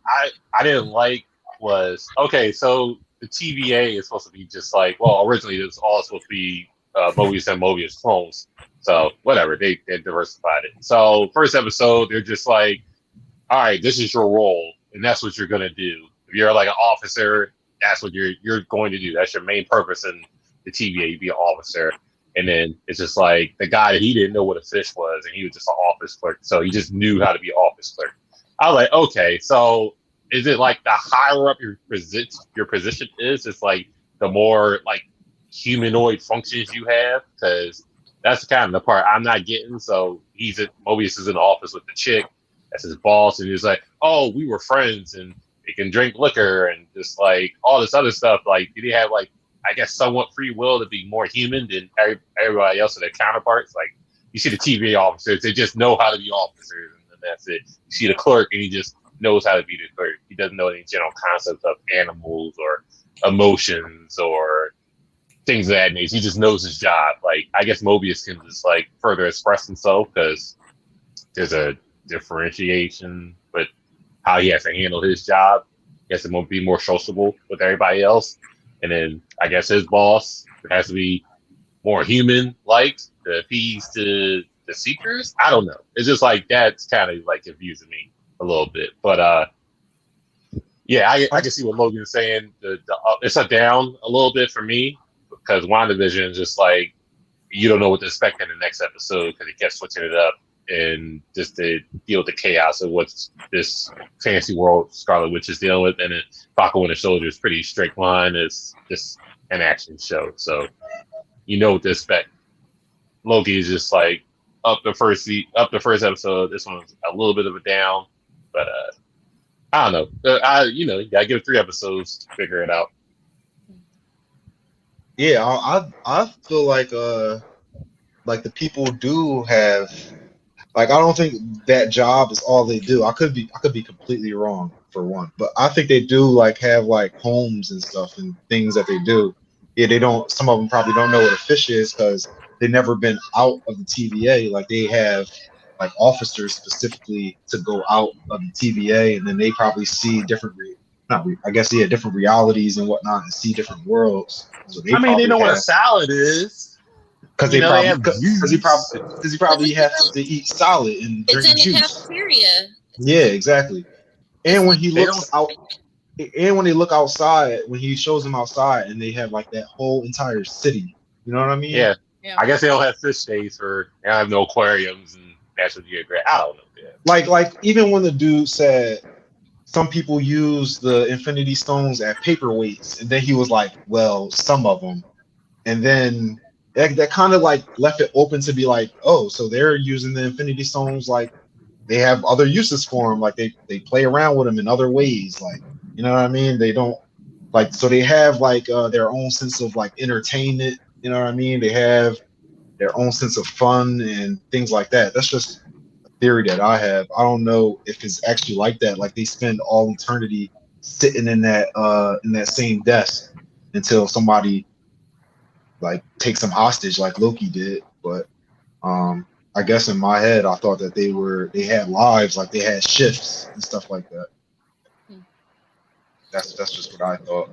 I didn't like was, okay, so the TVA is supposed to be just like, well, originally it was all supposed to be Mobius and Mobius clones. So whatever, they diversified it. So first episode, they're just like, all right, this is your role, and that's what you're gonna do. If you're like an officer, that's what you're going to do. That's your main purpose in the TVA. You be an officer, and then it's just like the guy that he didn't know what a fish was, and he was just an office clerk, so he just knew how to be an office clerk. I was like, okay, so is it like the higher up your position is, it's like the more like humanoid functions you have? Because that's kind of the part I'm not getting. So Mobius is in the office with the chick. That's his boss, and he's like, "Oh, we were friends, and we can drink liquor, and just like all this other stuff." Like, did he have like I guess, somewhat free will to be more human than everybody else of their counterparts. Like, you see the TVA officers, they just know how to be officers, and that's it. You see the clerk, and he just knows how to be the clerk. He doesn't know any general concepts of animals or emotions or things of that nature. He just knows his job. Like, I guess Mobius can just like further express himself because there's a differentiation with how he has to handle his job. I guess it won't be more sociable with everybody else. And then I guess his boss has to be more human-like to appease to the Seekers. I don't know. It's just like that's kind of like confusing me a little bit. But yeah, I can see what Logan's saying. It's a down a little bit for me because WandaVision is just like you don't know what to expect in the next episode because he kept switching it up and just to deal with the chaos of what's this fantasy world Scarlet Witch is dealing with. And then Falcon Winter Soldier is pretty straight line. It's just an action show. So you know what to expect. Loki is just like up the first episode. This one's a little bit of a down, but I don't know. You gotta give it 3 episodes to figure it out. Yeah, I feel like the people do have. Like, I don't think that job is all they do. I could be completely wrong for one, but I think they do like have like homes and stuff and things that they do. Yeah, they don't. Some of them probably don't know what a fish is because they've never been out of the TVA. Like they have like officers specifically to go out of the TVA, and then they probably see different different realities and whatnot, and see different worlds. So they know what a salad is. Because he probably has to eat solid and drink juice. It's in the cafeteria. Yeah, exactly. And when he looks out, and when they look outside, when he shows them outside, and they have like that whole entire city. You know what I mean? Yeah. I guess they don't have fish stays or they don't have no aquariums and National Geographic. I don't know. Yeah. Like even when the dude said some people use the Infinity Stones as paperweights, and then he was like, "Well, some of them," and then. That kind of like left it open to be like, oh, so they're using the Infinity Stones like they have other uses for them, like they play around with them in other ways, like you know what I mean? They don't like so they have like their own sense of like entertainment, you know what I mean? They have their own sense of fun and things like that. That's just a theory that I have. I don't know if it's actually like that. Like they spend all eternity sitting in that same desk until somebody like takes them hostage like Loki did, but I guess in my head I thought that they had lives, like they had shifts and stuff like that. That's just what I thought.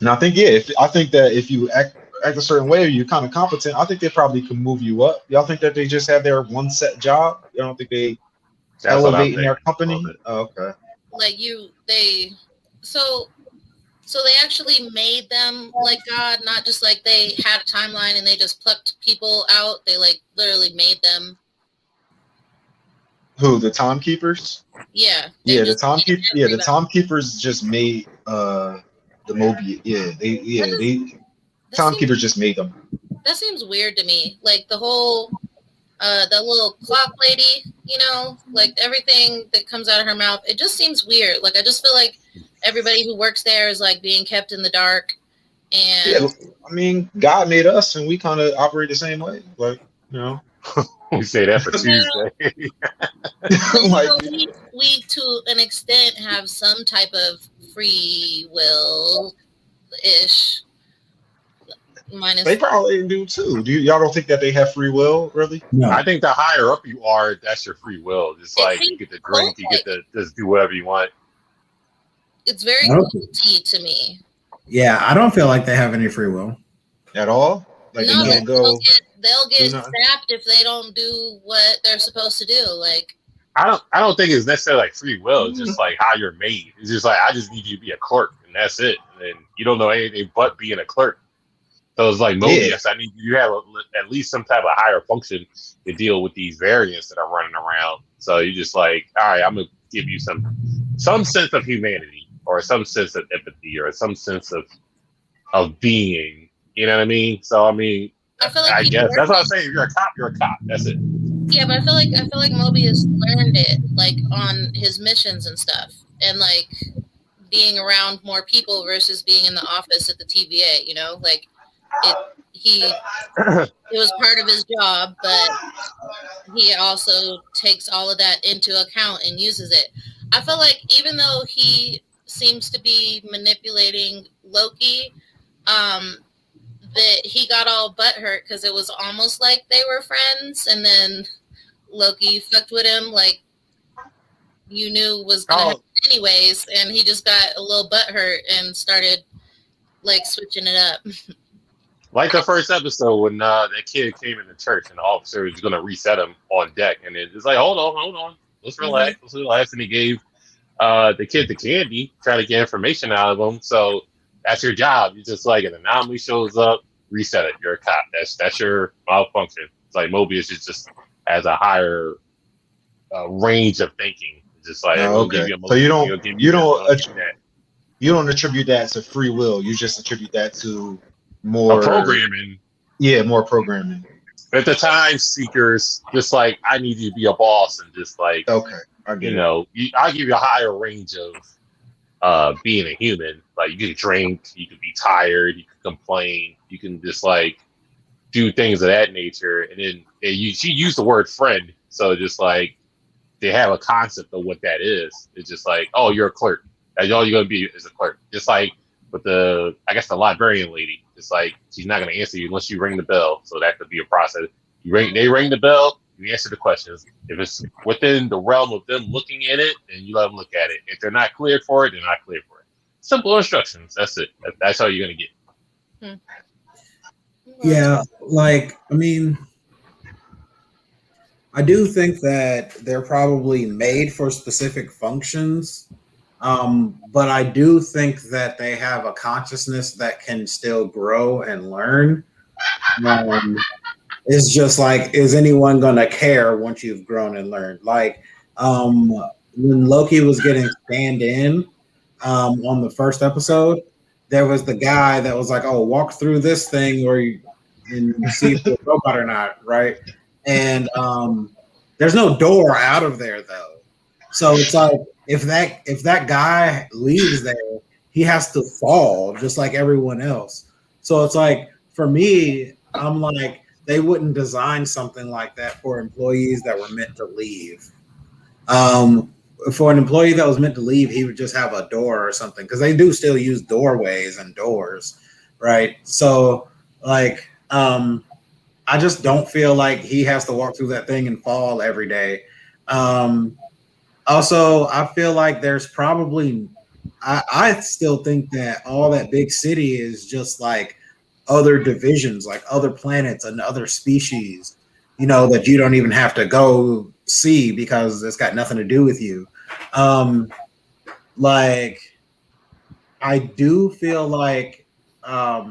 And I think that if you act a certain way or you're kind of competent, I think they probably can move you up. Y'all think that they just have their one set job? You don't think they elevate in their company? Oh, okay. Like So they actually made them like God, not just like they had a timeline and they just plucked people out. They like literally made them. Who, the timekeepers? Yeah. The timekeepers just made the Mobius. Yeah, timekeepers just made them. That seems weird to me. Like the whole the little clock lady, like everything that comes out of her mouth, it just seems weird. Like I just feel like everybody who works there is like being kept in the dark. And yeah, I mean, God made us and we kind of operate the same way. Like, we say that for Tuesday. We to an extent have some type of free will ish. They probably do too. Y'all don't think that they have free will, really? No. I think the higher up you are, that's your free will. It's like you get to drink, you get to just do whatever you want. It's very guilty to me. Yeah, I don't feel like they have any free will at all. Like no, they'll get snapped if they don't do what they're supposed to do. Like I don't think it's necessarily like free will. It's just like how you're made. It's just like I just need you to be a clerk, and that's it. And you don't know anything but being a clerk. So it's like Mobius. I need you have at least some type of higher function to deal with these variants that are running around. So you just like, all right, I'm gonna give you some sense of humanity, or some sense of empathy, or some sense of being. You know what I mean? So I mean, I guess that's what I'm saying. If you're a cop, you're a cop. That's it. Yeah, but I feel like Mobius learned it like on his missions and stuff, and like being around more people versus being in the office at the TVA. You know, like it was part of his job, but he also takes all of that into account and uses it. I feel like even though he seems to be manipulating Loki, that he got all butthurt because it was almost like they were friends, and then Loki fucked with him like you knew was gonna happen anyways, and he just got a little butthurt and started like switching it up. Like the first episode when that kid came into church and the officer was going to reset him on deck, and it's like, hold on, let's relax, and he gave the kid the candy, trying to get information out of him. So that's your job. You just like an anomaly shows up, reset it. You're a cop. That's your malfunction. It's like Mobius is just has a higher range of thinking. It's just like okay. So you don't attribute that to free will. You just attribute that to more programming. Yeah, more programming. At the time, seekers just like I need you to be a boss and just like I'll give you a higher range of being a human. Like you can drink, you can be tired, you can complain, you can just like do things of that nature. And then she used the word friend, so just like they have a concept of what that is. It's just like, oh, you're a clerk. That's all you're gonna be is a clerk. Just like with the librarian lady. It's like she's not gonna answer you unless you ring the bell. So that could be a process. They ring the bell, you answer the questions. If it's within the realm of them looking at it, then you let them look at it. If they're not cleared for it, they're not cleared for it. Simple instructions. That's it. That's how you're gonna get. Yeah, like I mean, I do think that they're probably made for specific functions. But I do think that they have a consciousness that can still grow and learn. It's just like, is anyone going to care once you've grown and learned? Like when Loki was getting stand in on the first episode, there was the guy that was like, oh, walk through this thing and see if it's a robot or not, right? And there's no door out of there, though. So it's like, if that guy leaves there, he has to fall just like everyone else. So it's like, for me, I'm like, they wouldn't design something like that for employees that were meant to leave. For an employee that was meant to leave, he would just have a door or something, because they do still use doorways and doors, right? So like, I just don't feel like he has to walk through that thing and fall every day. Also, I feel like there's probably, I still think that all that big city is just like other divisions, like other planets and other species, that you don't even have to go see because it's got nothing to do with you. Like, I do feel like, I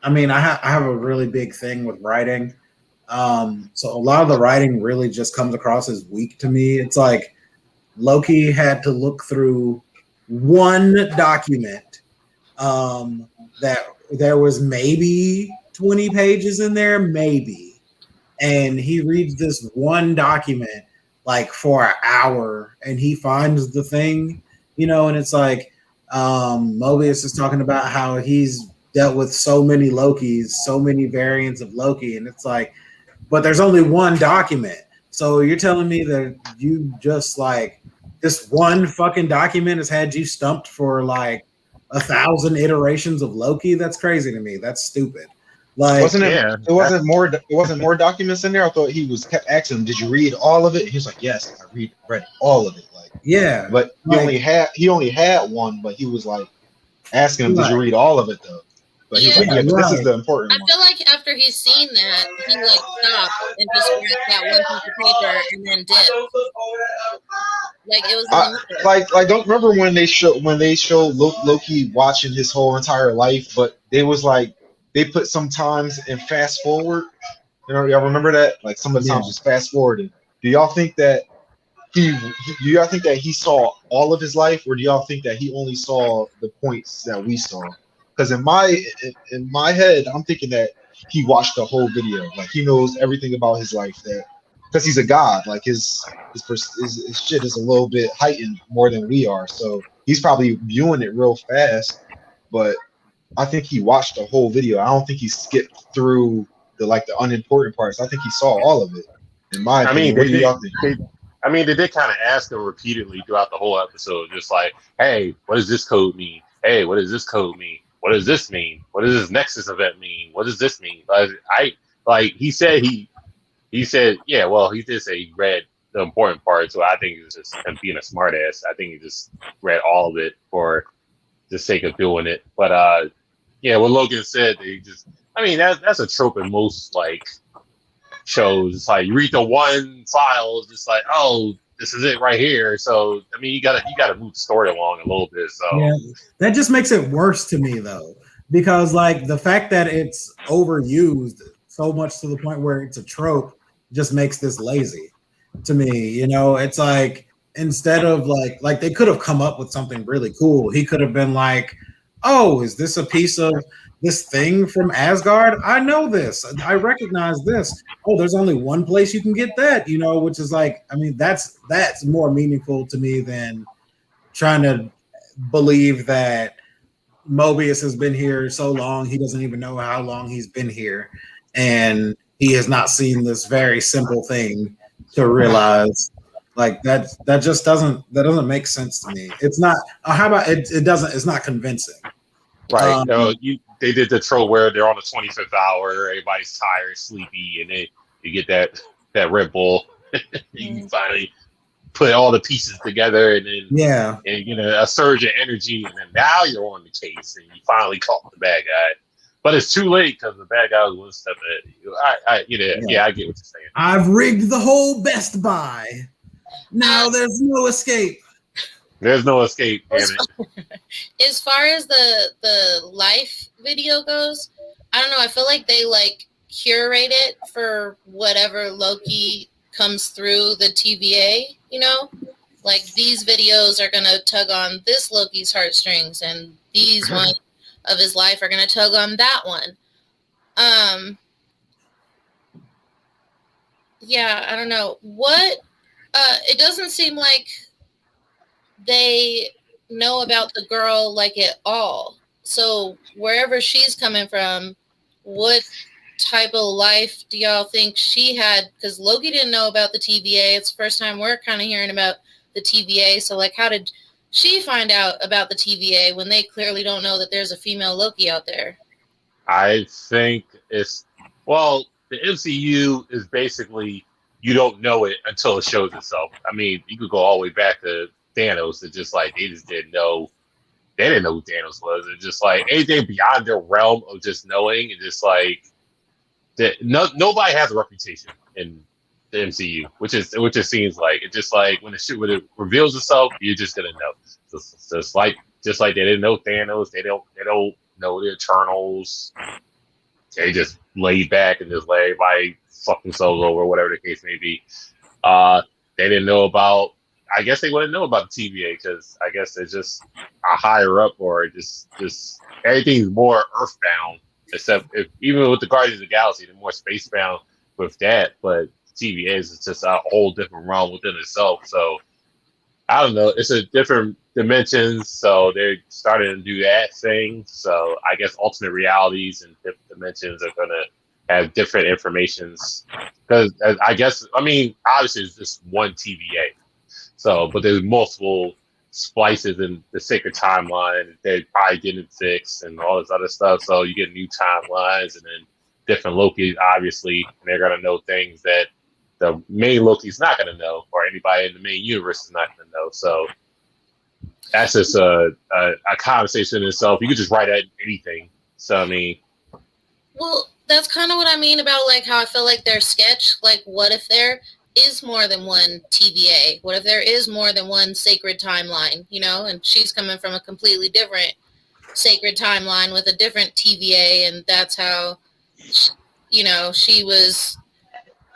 mean, I have a really big thing with writing. So a lot of the writing really just comes across as weak to me. It's like Loki had to look through one document that there was maybe 20 pages in there, maybe. And he reads this one document like for an hour and he finds the thing, and it's like Mobius is talking about how he's dealt with so many Lokis, so many variants of Loki. And it's like, but there's only one document. So you're telling me that you just like this one fucking document has had you stumped for like 1,000 iterations of Loki? That's crazy to me. That's stupid. Like, it wasn't more documents in there. I thought he was kept asking him, "Did you read all of it?" He was like, "Yes, I read all of it." Like, yeah, but he only had one, but he was like asking him, "Did you read all of it though?" But he was like, "Yeah, but this is the important one." I feel like after he's seen that, he like stopped and just grabbed that one piece of paper and then dipped. Like it was like don't remember when they showed Loki watching his whole entire life, but they was like they put some times in fast forward. Y'all remember that? Like some of the times was fast forwarded. Do y'all think that he saw all of his life, or do y'all think that he only saw the points that we saw? Because in my head, I'm thinking that he watched the whole video. Like he knows everything about his life, that because he's a god, like his shit is a little bit heightened more than we are. So he's probably viewing it real fast, but I think he watched the whole video. I don't think he skipped through the unimportant parts. I think he saw all of it. In my I mean, opinion, what do y'all think? they did kind of ask him repeatedly throughout the whole episode, just like, "Hey, what does this code mean? Hey, what does this code mean? What does this mean? What does this Nexus event mean? What does this mean?" He said, yeah. Well, he did say he read the important parts, so I think it was just him being a smartass. I think he just read all of it for the sake of doing it. But yeah, what Logan said, that's a trope in most like shows. It's like you read the one file, it's just like, oh, this is it right here. So I mean, you gotta move the story along a little bit. So yeah, that just makes it worse to me though, because like the fact that it's overused so much to the point where it's a trope just makes this lazy to me. You know, it's like instead of like they could have come up with something really cool. He could have been like, oh, is this a piece of this thing from Asgard? I know this. I recognize this. Oh, there's only one place you can get that, you know, which is like, I mean, that's more meaningful to me than trying to believe that Mobius has been here so long, he doesn't even know how long he's been here. And he has not seen this very simple thing to realize like that just doesn't make sense to me. It's not, how about it's not convincing. right. They did the trope where they're on the 25th hour, everybody's tired, sleepy, and then you get that Red Bull. You finally put all the pieces together, and then and a surge of energy, and then now you're on the case, and you finally caught the bad guy. But it's too late because the bad guy was one step ahead of you. I get what you're saying. I've rigged the whole Best Buy. Now there's no escape. There's no escape. Damn it. As far as the life video goes, I don't know. I feel like they like curate it for whatever Loki comes through the TVA. You know, like these videos are gonna tug on this Loki's heartstrings, and these ones of his life are gonna tug on that one. Yeah, I don't know what. It doesn't seem like they know about the girl like at all. So wherever she's coming from, what type of life do y'all think she had? Because Loki didn't know about the TVA. It's the first time we're kind of hearing about the TVA. So like, how did she find out about the TVA when they clearly don't know that there's a female Loki out there? I think the MCU is basically, you don't know it until it shows itself. I mean, you could go all the way back to Thanos. It's just like they just didn't know. They didn't know who Thanos was. It's just like anything beyond their realm of just knowing. It's just like that. Nobody has a reputation in the MCU, which it seems like. It's just like when it reveals itself, you're just gonna know. Just like they didn't know Thanos. They don't know the Eternals. They just lay back and just let everybody fuck themselves over, whatever the case may be. They didn't know about. I guess they wouldn't know about the TVA because I guess it's just a higher up, or just everything's more earthbound. Except even with the Guardians of the Galaxy, they're more spacebound with that. But TVA is just a whole different realm within itself. So I don't know. It's a different dimensions. So they're starting to do that thing. So I guess alternate realities and different dimensions are gonna have different informations, because obviously it's just one TVA. So, but there's multiple splices in the sacred timeline they probably didn't fix and all this other stuff. So you get new timelines and then different Lokis, obviously, and they're gonna know things that the main Loki's not gonna know, or anybody in the main universe is not gonna know. So that's just a conversation in itself. You could just write at anything. So I mean, well, that's kind of what I mean about like how I feel like their sketch. Like, what if there is more than one TVA? What if there is more than one sacred timeline? You know, and she's coming from a completely different sacred timeline with a different TVA, and that's how, you know, she was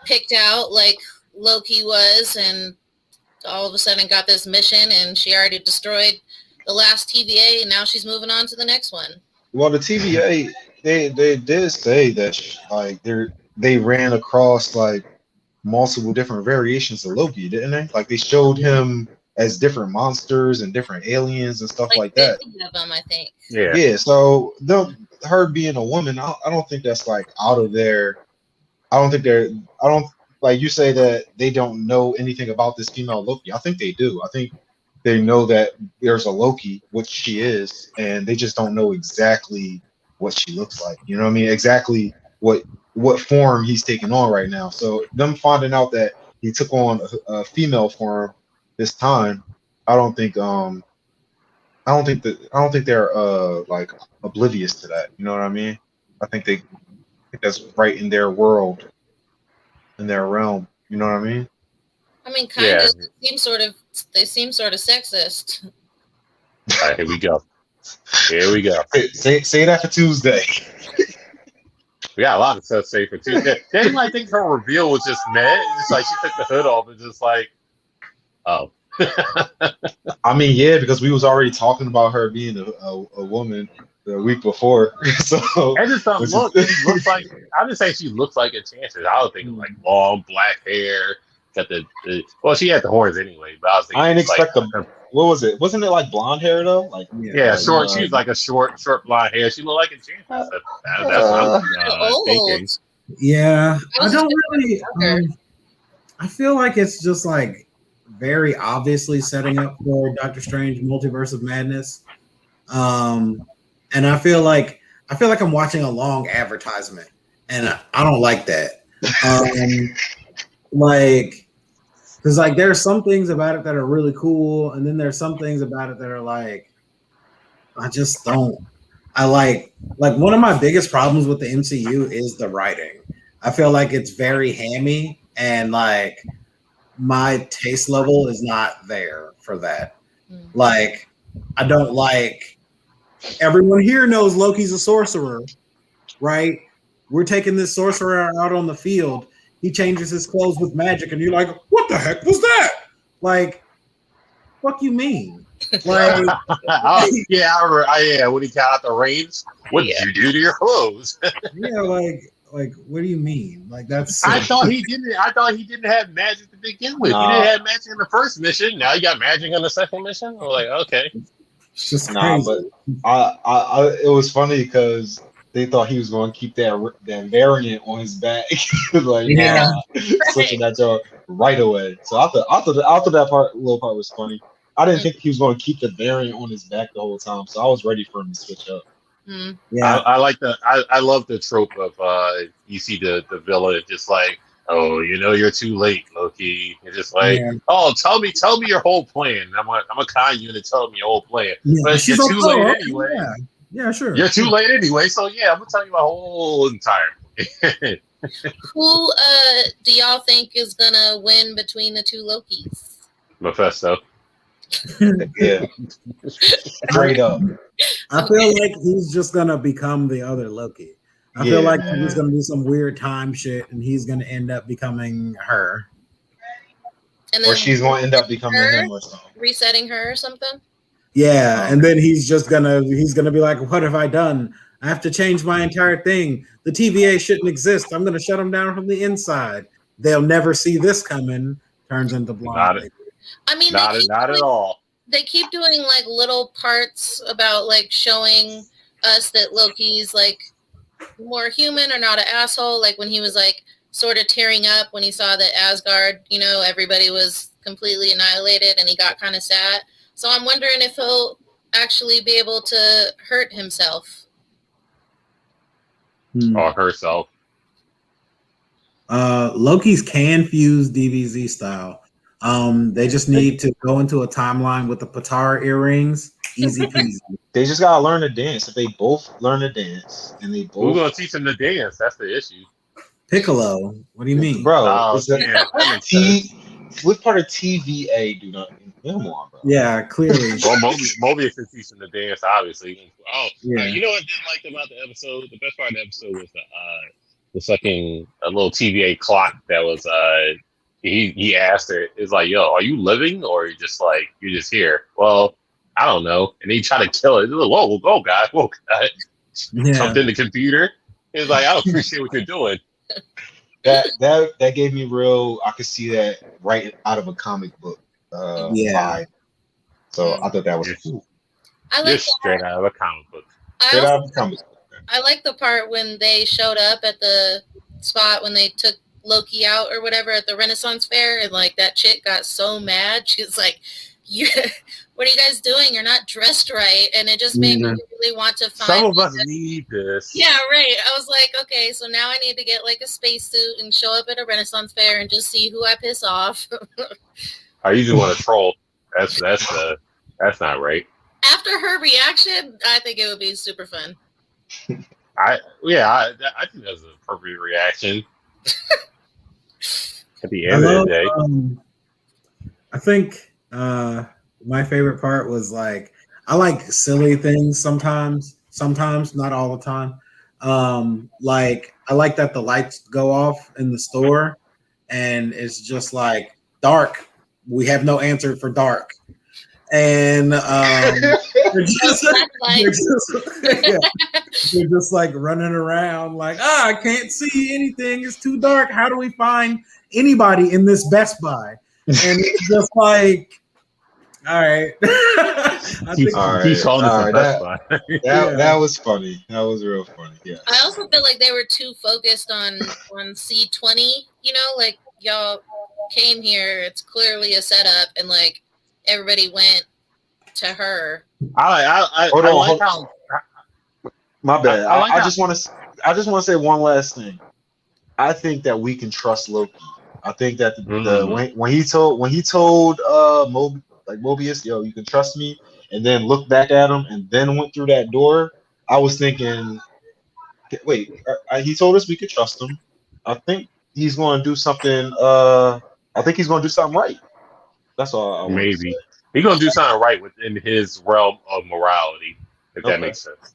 picked out like Loki was, and all of a sudden got this mission, and she already destroyed the last TVA, and now she's moving on to the next one. Well, the TVA, they did say that like they ran across like multiple different variations of Loki, didn't they? Like they showed him as different monsters and different aliens and stuff like that. 50 of them, I think. Yeah. So her being a woman, I don't think that's like out of their. I don't think they're. I don't like you say that they don't know anything about this female Loki. I think they do. I think they know that there's a Loki, which she is, and they just don't know exactly what she looks like. You know what I mean? Exactly what form he's taking on right now. So them finding out that he took on a female form this time, I don't think they're like oblivious to that. You know what I mean? I think that's right in their world, in their realm. You know what I mean? I mean, kind of. They seem sort of sexist. All right, here we go. Here we go. Say that for Tuesday. We got a lot of stuff to say for Tuesday. Then I think her reveal was just mad. It's like she took the hood off and just like, oh. I mean, yeah, because we was already talking about her being a woman the week before. So I just don't look. She looks like. I'm just saying she looks like a Chancer. I was thinking like long black hair. Got the well, she had the horns anyway. But I was thinking I didn't expect like, what was it? Wasn't it like blonde hair though? Like yeah, short. She was like a short blonde hair. She looked like a Chancer. That's what I'm thinking. Yeah, I don't really. I feel like it's just like very obviously setting up for Doctor Strange Multiverse of Madness. And I feel like I'm watching a long advertisement, and I don't like that. Like, because like there's some things about it that are really cool, and then there's some things about it that are like, I just don't. I like one of my biggest problems with the MCU is the writing. I feel like it's very hammy, and like my taste level is not there for that. Like, I don't like. Everyone here knows Loki's a sorcerer, right? We're taking this sorcerer out on the field. He changes his clothes with magic, and you're like, what the heck was that? Like, fuck you mean? Like, yeah, I remember. Yeah, when he got out the reins, what did you do to your clothes? Yeah, like, what do you mean? Like, that's. I thought he didn't have magic to begin with. He didn't have magic in the first mission. Now you got magic on the second mission. We're like, okay. It's just nah, crazy. but I it was funny because they thought he was going to keep that variant on his back, like switching that job right away. So I thought that little part was funny. I didn't think he was going to keep the variant on his back the whole time, so I was ready for him to switch up. Yeah, I like I love the trope of you see the villain just like, oh, you know, you're too late, Loki. You're just like, oh, tell me your whole plan. I'm a con you to tell me your whole plan. Yeah, but you're too late anyway. Yeah, sure. You're too late anyway. So yeah, I'm gonna tell you my whole entire plan. Who do y'all think is gonna win between the two Lokis? Mephisto. Yeah, straight up. I feel like he's just gonna become the other Loki. I feel like he's gonna do some weird time shit, and he's gonna end up becoming her, and then or she's gonna end up becoming him, or something. Resetting her or something. Yeah, and then he's gonna be like, "What have I done? I have to change my entire thing. The TVA shouldn't exist. I'm gonna shut them down from the inside. They'll never see this coming." Turns into blonde. I mean, not at all. They keep doing like little parts about like showing us that Loki's like more human or not an asshole. Like when he was like sort of tearing up when he saw that Asgard, you know, everybody was completely annihilated, and he got kind of sad. So I'm wondering if he'll actually be able to hurt himself. Or herself. Loki's can fuse DBZ style. They just need to go into a timeline with the Patara earrings. Easy peasy. They just gotta learn to dance. If they both learn to dance, and they both, who's gonna teach them to dance? That's the issue. Piccolo. What do you mean, bro? What part of TVA do not? Come on, bro. Yeah, clearly. Well, Mobius can teach them to dance, obviously. Oh, yeah. You know what I didn't like about the episode? The best part of the episode was the fucking a little TVA clock that was he asked her, it's like, yo, are you living or are you just like you're just here? Well, I don't know. And he tried to kill it. Like, whoa, guy. Yeah. Jumped in the computer. It's like, I don't appreciate what you're doing. That gave me real. I could see that right out of a comic book. vibe. So I thought that was cool. I like just straight out of a comic book. Straight out of the comic book. I like the part when they showed up at the spot when they took Loki out or whatever at the Renaissance Fair, and like that chick got so mad. She was like, what are you guys doing? You're not dressed right. And it just made me really want to find some of us need this. Yeah, right. I was like, okay, so now I need to get like a spacesuit and show up at a Renaissance Fair and just see who I piss off. I usually want to troll. That's not right. After her reaction, I think it would be super fun. I think that's an appropriate reaction. At the end of the day, I think my favorite part was like I like silly things sometimes, not all the time. Like I like that the lights go off in the store and it's just like dark. We have no answer for dark. And they're just like running around like, I can't see anything. It's too dark. How do we find anybody in this Best Buy? And it's just like, all right. That was funny. That was real funny. Yeah. I also feel like they were too focused on C20. You know, like y'all came here. It's clearly a setup, and like everybody went to her. My bad. I just want to say one last thing. I think that we can trust Loki. I think that when he told Mobius, yo, you can trust me, and then looked back at him and then went through that door, I was thinking, wait, he told us we could trust him. I think he's going to do something. I think he's going to do something right. That's all. Maybe he's going to do something right within his realm of morality, if that makes sense.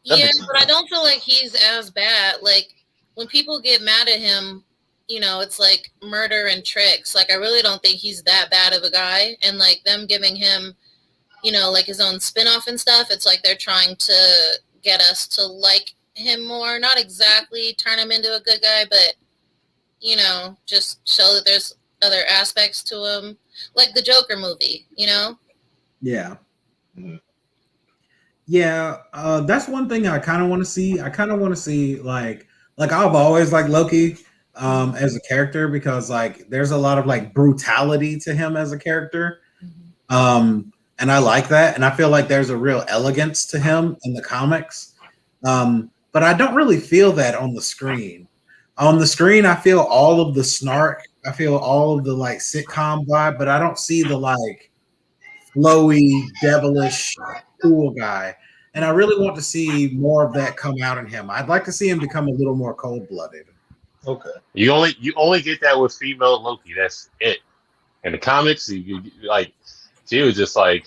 Yeah, but I don't feel like he's as bad. Like when people get mad at him, you know, it's like murder and tricks. Like I really don't think he's that bad of a guy. And like them giving him, you know, like his own spinoff and stuff, it's like they're trying to get us to like him more. Not exactly turn him into a good guy, but you know, just show that there's other aspects to him. Like the Joker movie, you know? Yeah. Mm-hmm. Yeah, that's one thing I kind of want to see. I kind of want to see like I've always liked Loki as a character because like there's a lot of like brutality to him as a character, and I like that, and I feel like there's a real elegance to him in the comics, but I don't really feel that on the screen. On the screen, I feel all of the snark. I feel all of the like sitcom vibe, but I don't see the like flowy, devilish, cool guy. And I really want to see more of that come out in him. I'd like to see him become a little more cold-blooded. Okay. You only get that with female Loki. That's it. In the comics, you like she was just like,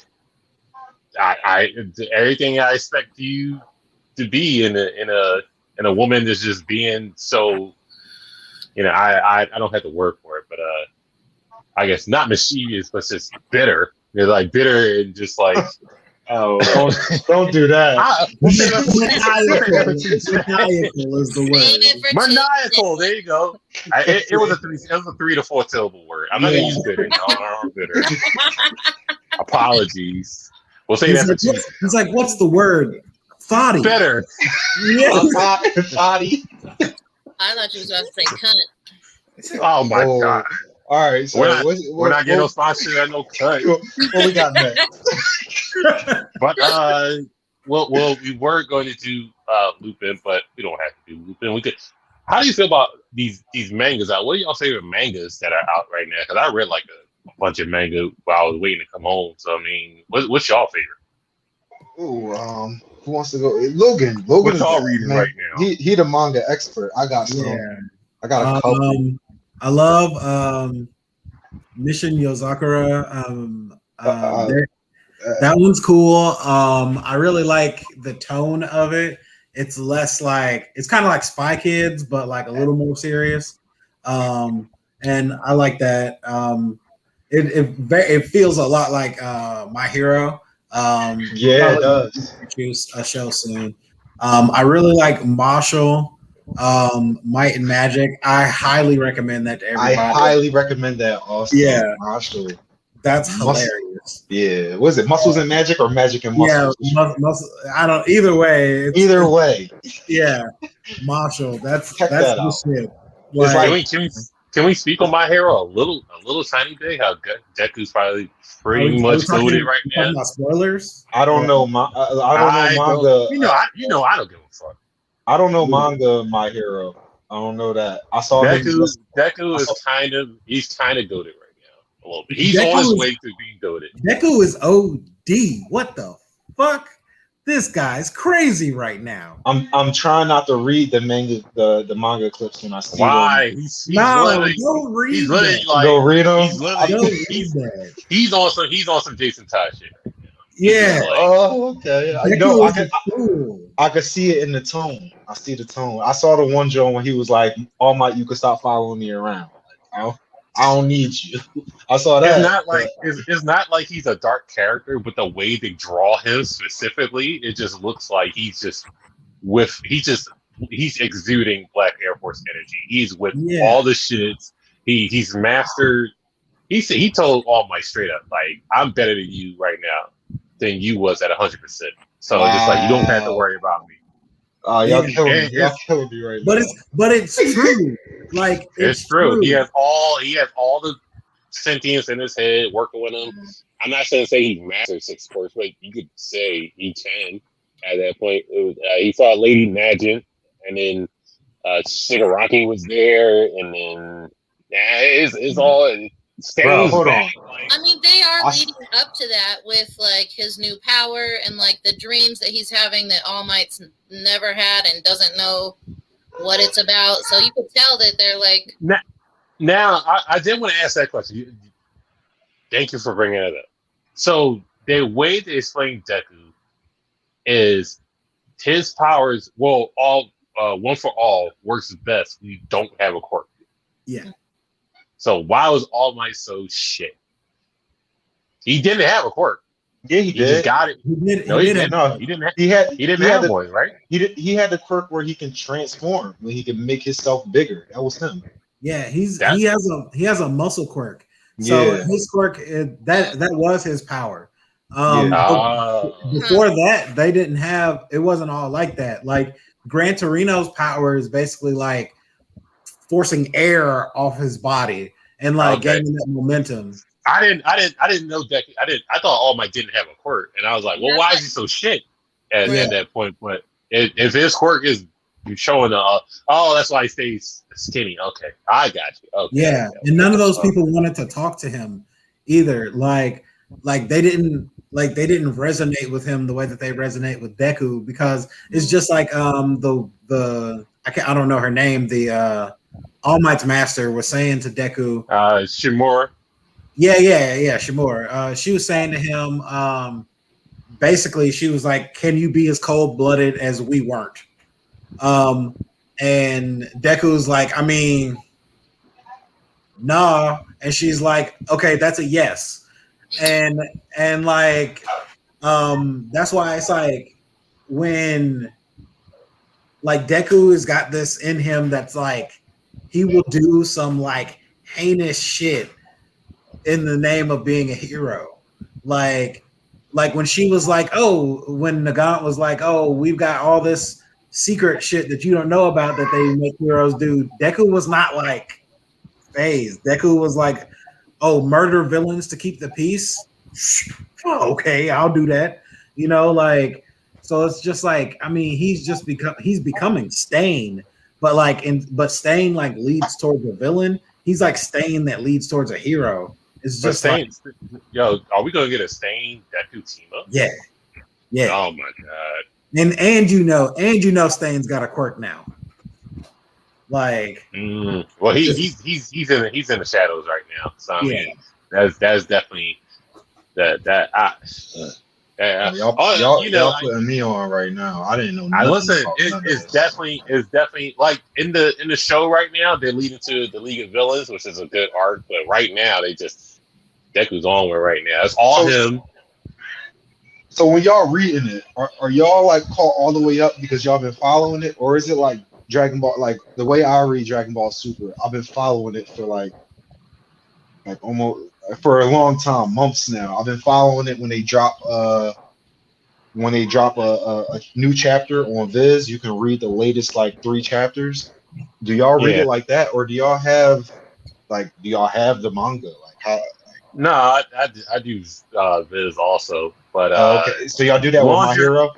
I everything I expect you to be in a woman that's just being so. You know, I don't have to work for it, but I guess not mischievous, but just bitter. They're like bitter and just like. Oh, don't do that. Maniacal is the word. Maniacal. There you go. It was a 3 to 4 syllable word. I'm not gonna use bitter. No, I'm bitter. Apologies. We'll say that for Tuesday. He's like, what's the word? Thotty. Better. Yeah. Thotty. I thought you was about to say cunt. Oh my god. All right, so we're not getting no sponsor at no cut. What we got next? But we were going to do Lupin, but we don't have to do Lupin. We could. How do you feel about these mangas out? What are y'all favorite mangas that are out right now? Because I read like a bunch of manga while I was waiting to come home. So I mean, what's y'all favorite? Ooh, who wants to go? Logan. What's y'all reading right now? He the manga expert. I got some. Yeah. I got a couple. I love Mission Yozakura. That one's cool. I really like the tone of it. It's less like it's kind of like Spy Kids, but like a little more serious. And I like that. It feels a lot like My Hero. Yeah, it does. Produce a show soon. I really like Marshall. Might and Magic. I highly recommend that to everybody. I highly recommend that also. Yeah. Marshall. That's Muscle- hilarious. Yeah, was it Muscles and Magic or Magic and Muscles? Yeah, I don't. Either way. Either way, Yeah, Marshall. That's check that out. the shit. It's like Can we speak on My Hero a little tiny bit? How Deku's probably pretty are we much talking goated right now. about spoilers? I don't know. I don't know manga. I don't give a fuck. I don't know manga. My Hero. I don't know that. I saw Deku is kind of goated right now a little bit. He's on his way to being goated. Deku is OD. What the fuck? This guy's crazy right now. I'm trying not to read the manga clips when I see Why? them. Don't read that. Go read them. He's on some Jason Todd shit. Yeah. Oh, okay. I could see it in the tone. I see the tone. I saw the one joint when he was like, "All Might, you can stop following me around. Like, I don't need you." I saw that. It's not like he's a dark character, but the way they draw him specifically, it just looks like he's exuding Black Air Force energy. He's with all the shits. He's mastered. He told All Might straight up, like, I'm better than you right now than you was at 100%. So just like, you don't have to worry about me. Y'all killing me right now. But it's true. Like it's true. He has all the sentience in his head working with him. I'm not saying he mastered 6 sports, but you could say he can at that point. It was, he saw Lady Magent, and then Shigaraki was there, and then it's all Stains. Hold on. I mean, they are leading up to that with like his new power and like the dreams that he's having that All Might's never had and doesn't know what it's about. So you could tell that they're like. Now, I did want to ask that question. Thank you for bringing it up. So the way they explain Deku is his powers. Well, one for all works best. We don't have a quirk. Yeah. So why was All Might so shit? He didn't have a quirk. Yeah, he did. Just got it. He didn't have one, right? He had the quirk where he can transform, where he can make himself bigger. That was him. Yeah, he has a muscle quirk. So his quirk that was his power. Before that, they didn't have. It wasn't all like that. Like Gran Torino's power is basically like forcing air off his body and like gaining that momentum. I didn't know that. I thought All Might didn't have a quirk, and I was like, well, why is he so shit at that point? But if his quirk is showing that's why he stays skinny. Okay, I got you. Okay, yeah, and none of those people wanted to talk to him either. Like they didn't resonate with him the way that they resonate with Deku, because it's just like the I don't know her name, the All Might's master was saying to Deku, Shimura. Yeah, Shimura. She was saying to him, basically, she was like, "Can you be as cold-blooded as we weren't?" And Deku's like, "I mean, nah." And she's like, "Okay, that's a yes." And like, that's why it's like when like Deku has got this in him that's like he will do some like heinous shit in the name of being a hero. Like when she was like, when Nagant was like, we've got all this secret shit that you don't know about that they make heroes do. Deku was not like phased. Deku was like, murder villains to keep the peace. Okay, I'll do that. You know, like, so it's just like, I mean, he's becoming Stain, but Stain like leads towards a villain. He's like Stain that leads towards a hero. It's just Stain, are we gonna get a Stain Deku team up? Yeah. Oh my god. And you know Stain's got a quirk now. Like, well, he's in the shadows right now. So I mean, that's definitely y'all putting me on right now. I didn't know. It's definitely like in the show right now. They're leading to the League of Villains, which is a good arc. But right now, Deku's on with right now. It's all him. So when y'all reading it, are y'all like caught all the way up because y'all been following it, or is it like Dragon Ball? Like the way I read Dragon Ball Super, I've been following it for like like almost for a long time, months now. I've been following it when they drop a new chapter on Viz. You can read the latest like 3 chapters. Do y'all read Yeah. it like that, or do y'all have the manga? Like how? No, I do Viz also, but Okay, so y'all do that with long My as you're Hero?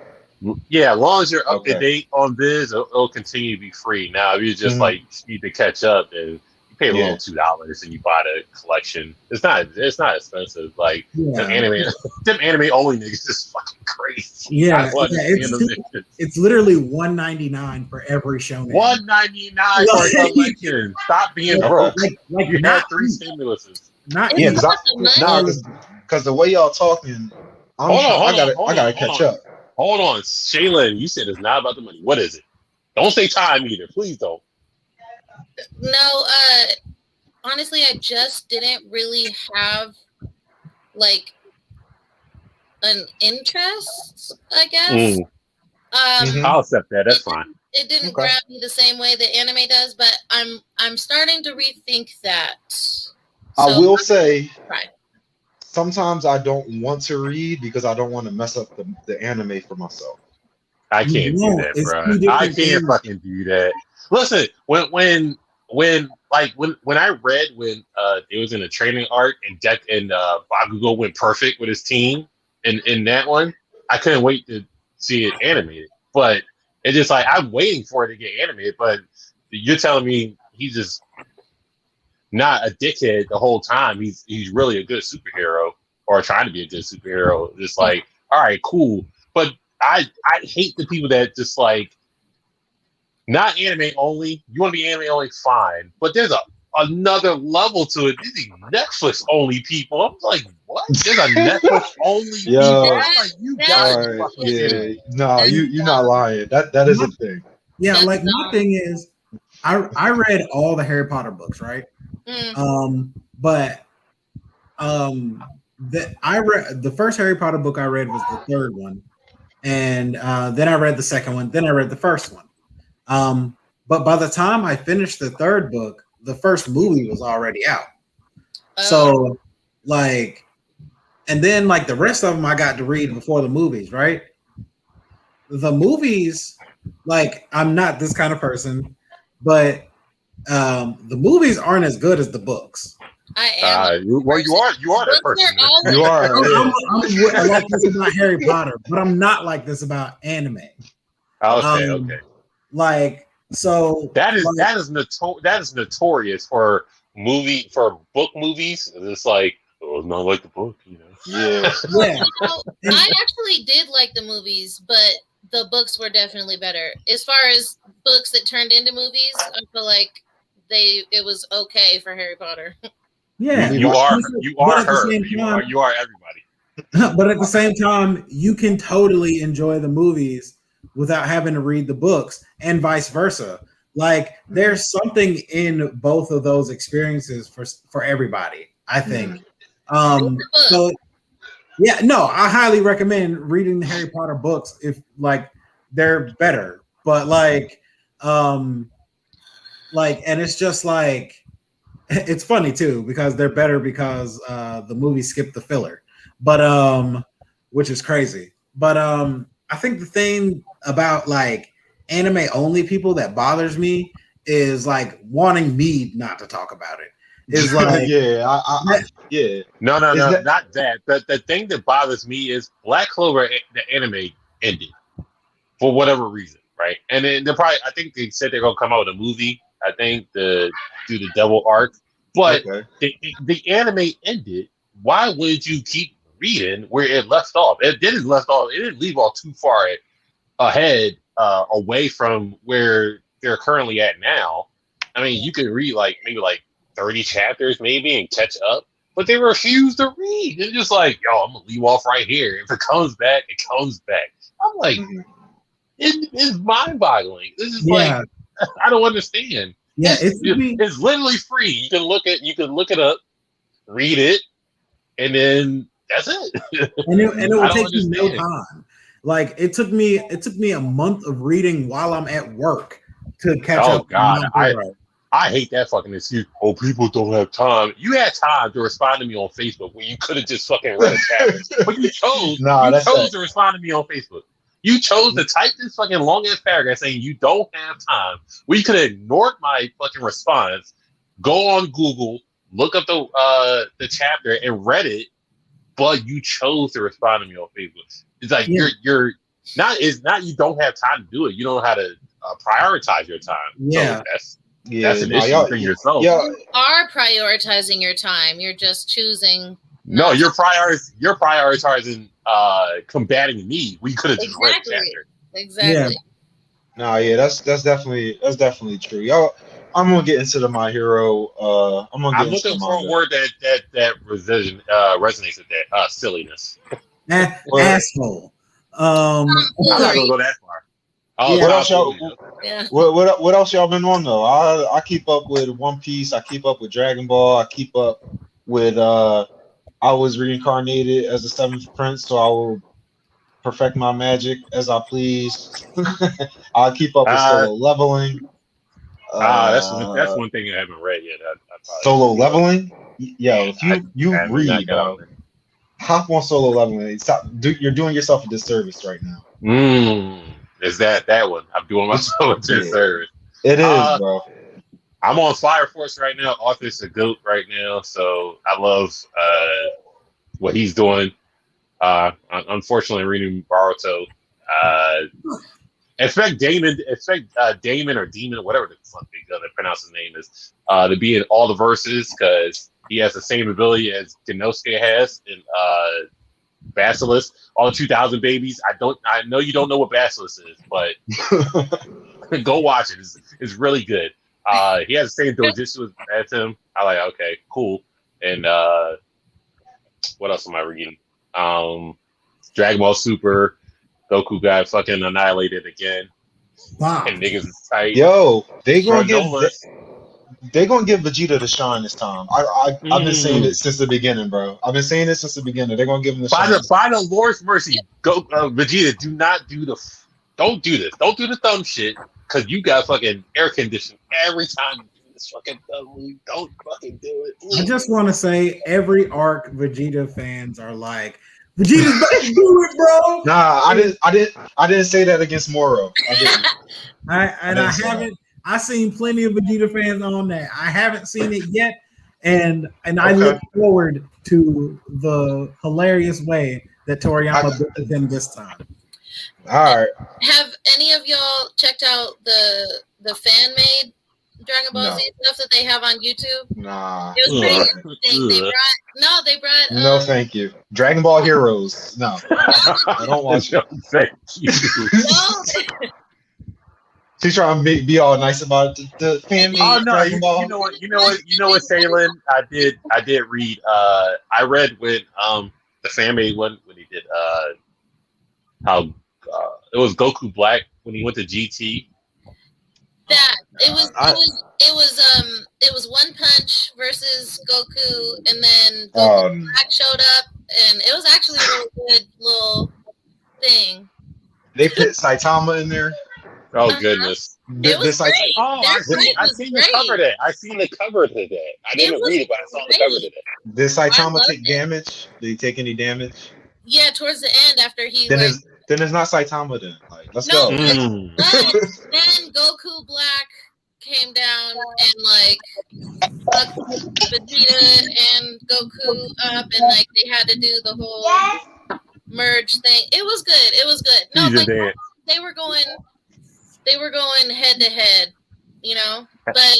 yeah, as long as you're up to Okay. date on Viz, it'll continue to be free. Now, if you just Mhm. like need to catch up, and you pay a Yeah. little $2 and you buy the collection. It's not expensive. Like them Yeah. anime only niggas is fucking crazy. Yeah, I don't understand them niggas. it's literally $1.99 for every shonen. $1.99 for a collection. Stop being broke. Like You not had 3 stimuluses. not Yeah, easy. because the way y'all talking, I gotta catch up. Hold on, Shaylin, you said it's not about the money. What is it? Don't say time either. Please don't. No, honestly, I just didn't really have like an interest, I guess. I'll accept that. That's fine. It didn't Okay. grab me the same way that anime does, but I'm starting to rethink that. I So, will say, right. sometimes I don't want to read because I don't want to mess up the anime for myself. I can't do that, it's bro. two I different can't things. fucking do that. Listen, when I read when it was in a training arc and Bakugo went perfect with his team in that one, I couldn't wait to see it animated. But it's just like I'm waiting for it to get animated, but you're telling me he's just not a dickhead the whole time. He's really a good superhero or trying to be a good superhero. Just like, all right, cool. But I hate the people that just like not anime only. You want to be anime only, fine. But there's another level to it. These are Netflix only people. I'm like, what? There's a Netflix only Yo. people. I'm like, you guys All right, fucking kidding me. no, you're not lying. That is a thing. Yeah, That's like my thing is, I read all the Harry Potter books, right? But the first Harry Potter book I read was the 3rd one, and then I read the 2nd one, then I read the 1st one. But by the time I finished the 3rd book, the 1st movie was already out. So like, and then like the rest of them I got to read before the movies, right? The movies, like I'm not this kind of person, but the movies aren't as good as the books. I am. You are that person. You are. I'm like this about Harry Potter, but I'm not like this about anime. Okay. Like so that is like, that is notorious for book movies. It's like, oh, it's not like the book, you know. Yeah. Yeah. I actually did like the movies, but the books were definitely better. As far as books that turned into movies, I feel like it was okay for Harry Potter. Yeah, you are but her. You are everybody. But at the same time, you can totally enjoy the movies without having to read the books, and vice versa. Like there's something in both of those experiences for everybody, I think. So yeah, no, I highly recommend reading the Harry Potter books if like they're better. But like and it's just like it's funny too because they're better because the movie skipped the filler, but which is crazy. But I think the thing about like anime only people that bothers me is like wanting me not to talk about it. Is like No, not that. The thing that bothers me is Black Clover, the anime ended for whatever reason, right? And then I think they said they're gonna come out with a movie. I think to do the double arc, but the anime ended. Why would you keep reading where it left off? It didn't leave off too far ahead, away from where they're currently at now. I mean, you could read maybe 30 chapters maybe and catch up, but they refuse to read. They're just like, yo, I'm gonna leave off right here. If it comes back, it comes back. I'm like, it's mind-boggling. This is like, I don't understand. Yeah, it's literally free. You can look it up, read it, and then that's it. and it will take you no time. Like it took me a month of reading while I'm at work to catch up. Oh God, I hate that fucking excuse. Oh, people don't have time. You had time to respond to me on Facebook when you could have just fucking read a chapter. But you chose. To respond to me on Facebook. You chose to type this fucking long ass paragraph saying you don't have time. We could have ignored my fucking response. Go on Google, look up the chapter and read it. But you chose to respond to me on Facebook. It's like you're not. It's not you don't have time to do it. You don't know how to prioritize your time. Yeah. So that's an issue for yourself. You are prioritizing your time. You're just choosing. No, you're prioritizing combating me. We could have just read the chapter. Exactly. Yeah. That's definitely true. Y'all, I'm gonna get into My Hero. I'm looking for a word that resonates with that silliness. Asshole. I'm not gonna go that far. What else y'all been on though? I keep up with One Piece. I keep up with Dragon Ball. I keep up with I was reincarnated as the Seventh Prince, so I will perfect my magic as I please. I'll keep up with Solo Leveling. That's one thing I haven't read yet. Solo Leveling? Yeah, if you read, bro, hop on Solo Leveling. You're doing yourself a disservice right now. Is that one? I'm doing myself a disservice. It is, bro. I'm on Fire Force right now. Arthur's a goat right now, so I love what he's doing. Unfortunately, reading Boruto. Expect Damon or Demon, whatever the fuck they gonna pronounce his name is, to be in all the verses because he has the same ability as Genosuke has in Basilisk. All the 2000 babies. I know you don't know what Basilisk is, but go watch it. It's really good. He has the same dojutsu as him. I like. Okay, cool. And what else am I reading? Dragon Ball Super. Goku got fucking annihilated again. Wow. And niggas is tight. Yo, they gonna give Vegeta the shine this time. I've been saying it since the beginning, bro. I've been saying this since the beginning. They're gonna give him the shine. By the Lord's mercy, go Vegeta. Don't do this. Don't do the thumb shit because you got fucking air conditioning every time you do this fucking thumb. Don't fucking do it. Please. I just want to say every arc Vegeta fans are like, Vegeta's about to do it, bro. Nah, I didn't say that against Moro. I didn't. I've seen plenty of Vegeta fans on that. I haven't seen it yet, and I look forward to the hilarious way that Toriyama built him this time. All right. Have any of y'all checked out the fan made Dragon Ball Z stuff that they have on YouTube? Nah. It was pretty interesting. They brought no, thank you. Dragon Ball Heroes. No. I don't watch it. Thank you. No. She's trying to be all nice about the fan made. Oh no, Dragon Ball. you know what, Salen? I did read. I read when the fan made one when he did how it was Goku Black when he went to GT. That it was One Punch versus Goku, and then Goku Black showed up, and it was actually a really good little thing. They put Saitama in there. Oh goodness! It was great. I seen the cover today. I didn't read it, but I saw the cover today. Did Saitama take damage? Did he take any damage? Yeah, towards the end after he then it's not Saitama then. Like, let's go. But then Goku Black came down and fucked Vegeta and Goku up, and they had to do the whole merge thing. It was good. No, they were going head to head, but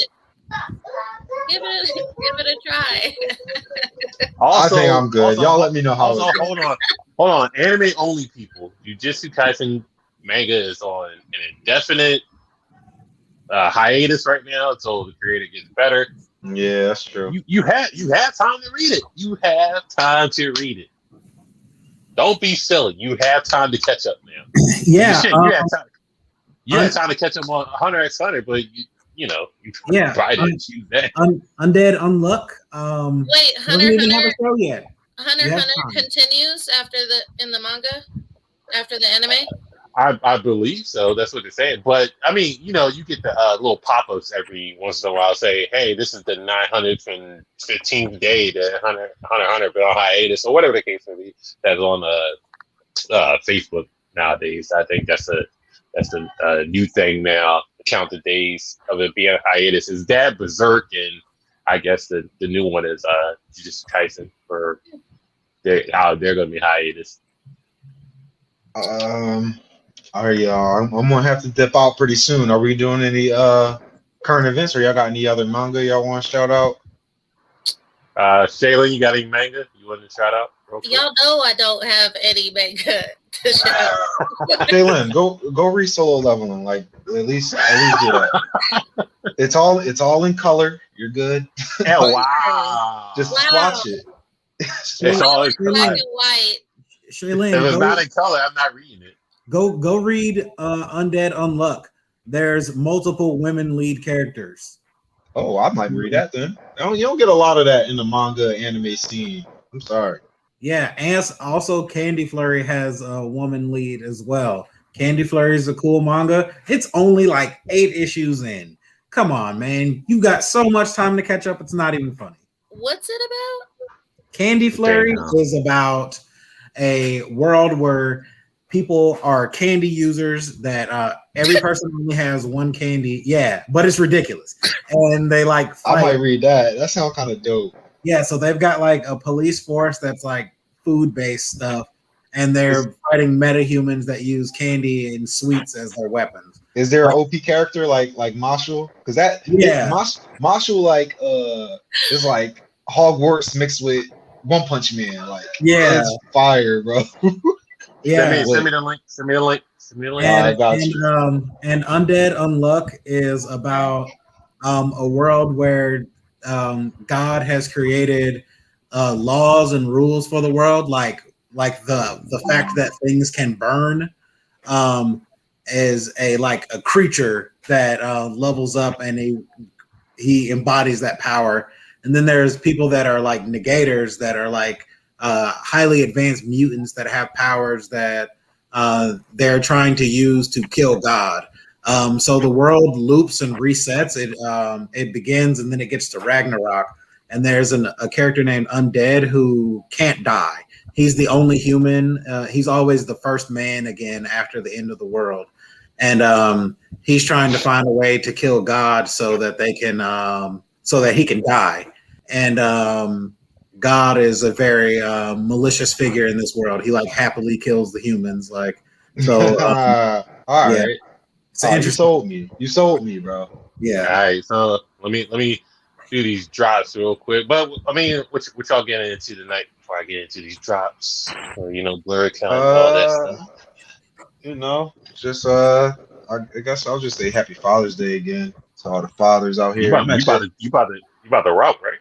give it a try. Also, I think I'm good. Y'all let me know how. Hold on. Anime only people. Jujutsu Kaisen manga is on an indefinite hiatus right now until the creator gets better. Yeah, that's true. You have time to read it. You have time to read it. Don't be silly. You have time to catch up now. Yeah, you have time. You have time to catch up on Hunter x Hunter, but you probably didn't choose that. Undead Unluck. Wait, Hunter even have a show yet. Hunter continues in the manga after the anime. I believe so. That's what they're saying. But I mean, you get the little pop-ups every once in a while. Say, hey, this is the 915th day that Hunter been on hiatus, or whatever the case may be. That's on Facebook nowadays. I think that's the new thing now. Count the days of it being hiatus. Is that Berserk, and I guess the new one is Jujutsu Kaisen for they're going to be hiatus. All right, y'all. I'm gonna have to dip out pretty soon. Are we doing any current events, or y'all got any other manga y'all want to shout out? Shayla, you got any manga you want to shout out? Y'all know I don't have any manga to shout out. Shaylin, go read Solo Leveling. Like at least do that. It's all in color. You're good. Yeah, wow. Just watch it. It's all in black and white. Shaylin, if it's not in color, I'm not reading it. Go read Undead Unluck. There's multiple women lead characters. Oh, I might read that then. You don't get a lot of that in the manga anime scene. I'm sorry. Yeah, and also Candy Flurry has a woman lead as well. Candy Flurry is a cool manga. It's only like 8 issues in. Come on, man. You've got so much time to catch up. It's not even funny. What's it about? Candy Flurry is about a world where people are candy users that every person only has one candy. Yeah, but it's ridiculous. And they like fight. I might read that. That sounds kind of dope. Yeah, so they've got like a police force that's like food-based stuff, and they're fighting metahumans that use candy and sweets as their weapons. Is there an OP character like Marshall? Because Marshall like is like Hogwarts mixed with One Punch Man. Like it's fire, bro. Yeah, send me the link. And Undead Unluck is about a world where God has created laws and rules for the world, like the fact that things can burn is a creature that levels up, and he embodies that power. And then there's people that are like negators, that are like highly advanced mutants that have powers that they're trying to use to kill God. So the world loops and resets. It begins, and then it gets to Ragnarok. And there's a character named Undead who can't die. He's the only human. He's always the first man again after the end of the world. And he's trying to find a way to kill God so that he can die. And God is a very malicious figure in this world. He happily kills the humans. All right. Yeah. So you sold me, bro. Yeah. All right. So let me do these drops real quick. But I mean, what y'all getting into tonight before I get into these drops? Or blur count and all that stuff. Just I guess I'll just say Happy Father's Day again to all the fathers out here. You about to rock, right?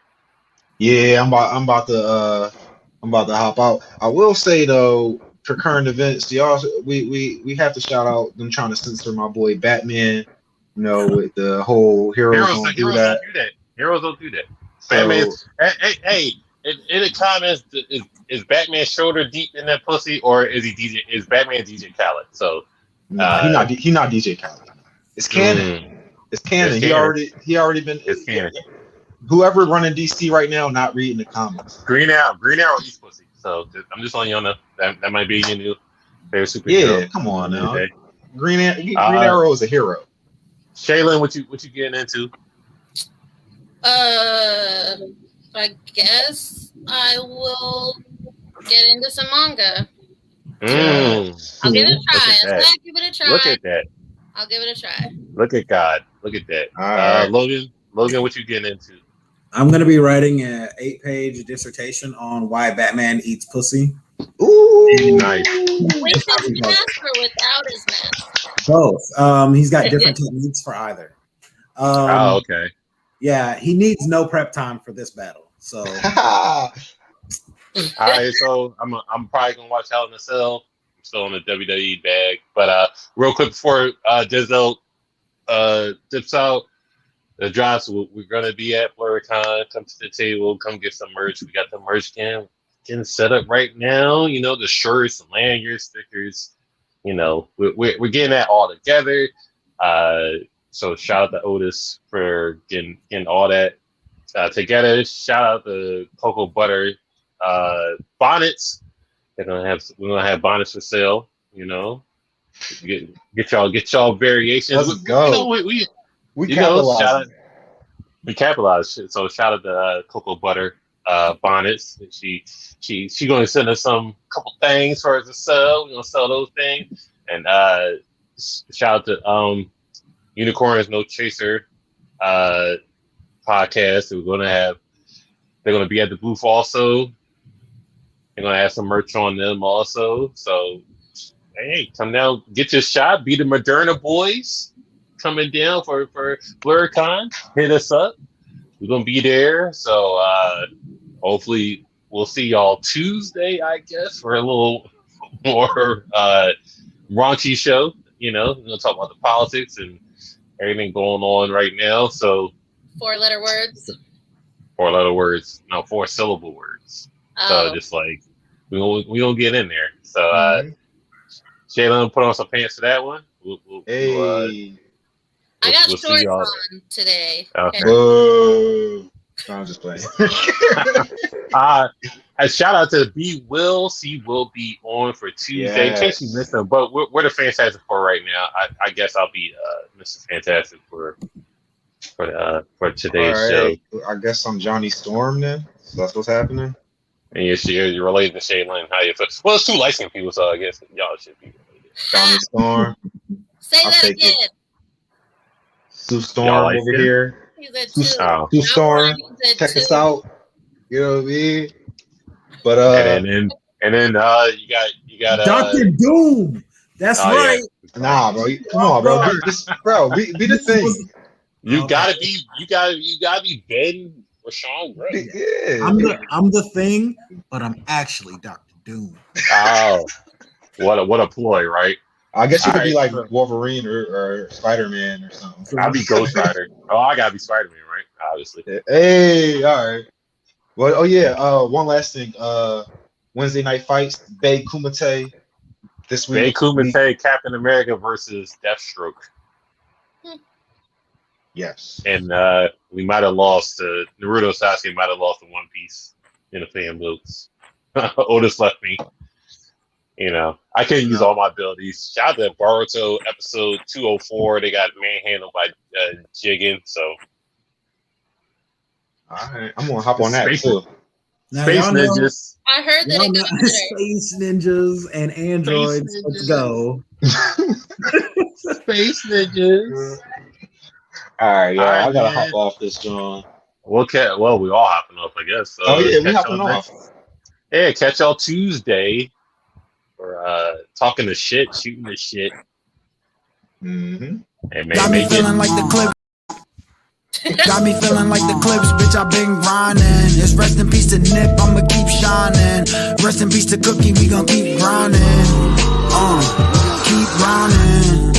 Yeah, I'm about to hop out. I will say though, for current events, we have to shout out them trying to censor my boy Batman. With the whole heroes don't do that. Heroes don't do that. So, Batman, hey, in the comments, is Batman's shoulder deep in that pussy, or is Batman DJ Khaled? So he not DJ Khaled. It's canon. It's canon. He already been. It's canon. Whoever running DC right now, not reading the comments. Green Arrow eats pussy. So I'm just letting y'all know that might be your new favorite superhero. Yeah, come on now. Green Arrow is a hero. Shaylin, what you getting into? I guess I will get into some manga. I'll give it a try. Give it a try. Look at that. I'll give it a try. Look at God. Look at that. Right. Logan, what you getting into? I'm going to be writing an 8-page dissertation on why Batman eats pussy. Ooh, nice. With his mask or without his mask? Both. He's got different techniques for either. Okay. Yeah, he needs no prep time for this battle. So, all right. So I'm probably gonna watch Hell in a Cell. I'm still on the WWE bag, but real quick before Dizzle dips out, the drops we're gonna be at FlurryCon. Come to the table. Come get some merch. We got the merch getting set up right now. The shirts, lanyards, stickers. you know, we're getting that all together. So shout out to Otis for getting all that together. Shout out to Cocoa Butter bonnets. We're gonna have bonnets for sale. You know, get y'all variations. Let's go. You know, We you know, capitalizing. we capitalized. So shout out to Cocoa Butter bonnets. She gonna send us couple things for us to sell. We're gonna sell those things. And shout out to Unicorns No Chaser podcast. They're gonna be at the booth also. They're gonna have some merch on them also. So hey, come down, get your shot. Be the Moderna boys coming down for BlurCon. Hit us up. We're gonna be there. So hopefully we'll see y'all Tuesday, I guess, for a little more raunchy show. You know, we're gonna talk about the politics and everything going on right now. So 4-letter words. 4-letter words. No, 4-syllable words. Oh. So just like we gonna get in there. So Jalen, put on some pants for that one. Hey. I got we'll shorts on today. Okay. Whoa. I'm just playing. A shout out to B. Wills. He will be on for Tuesday. In case you missed him, but we're the Fantastic Four right now. I guess I'll be Mr. Fantastic for today's show. I guess I'm Johnny Storm then. So that's what's happening. And you're related to Shaylin. How you feel? Well, it's 2 light-skinned people, so I guess y'all should be related. Johnny Storm. Say that again. Sue Storm over here. Sue Storm. Check us out. You know what I mean? But and then you got Dr. Doom. That's right. Yeah. Nah, bro. Come on, bro. Be the thing. You gotta be Ben Rashawn Gray. Yeah. I'm the Thing, but I'm actually Dr. Doom. Oh, what a ploy, right? I guess you could be like Wolverine or Spider-Man or something. I'll be Ghost Rider. Oh, I gotta be Spider-Man, right? Obviously. Hey, all right. Well, one last thing. Wednesday night fights, B.A.E. Kumite this week. B.A.E. Kumite, Captain America versus Deathstroke. Yes. And we might have lost Naruto Sasuke might have lost to One Piece in the fan votes. Otis left me. You know, I can't use all my abilities. Shout out to Boruto episode 204. They got manhandled by Jigen. So, all right, I'm gonna hop on that too. Now, Space Ninjas. I heard that it got better. Space Ninjas and androids. Let's go. Space Ninjas. All right, I gotta hop off this, John. Well, we all hopping off, I guess. So we hopping off. Yeah, catch y'all Tuesday for talking the shit, shooting the shit. Mm-hmm. And got me feeling like the clip. Got me feeling like the clips, bitch. I've been grinding. It's rest in peace to Nip. I'ma keep shining. Rest in peace to Cookie. We gon' keep grinding. Keep grinding.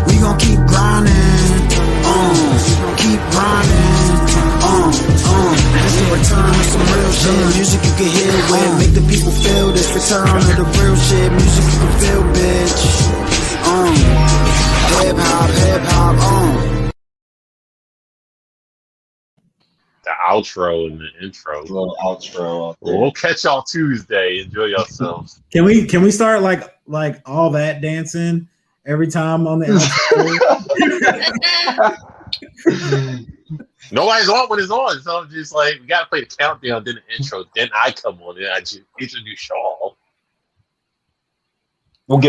We gon' keep grinding. Keep grinding. It's the return of some real shit. Music you can hear with. Make the people feel this. Return of the real shit. Music you can feel, bitch. Hip hop. The outro and the intro. A little outro. We'll catch y'all Tuesday. Enjoy yourselves. Can we start like all that dancing every time on the outro? Nobody's on when it's on, so I'm just like, we gotta play the countdown, then the intro, then I come on and I just introduce y'all. We'll get it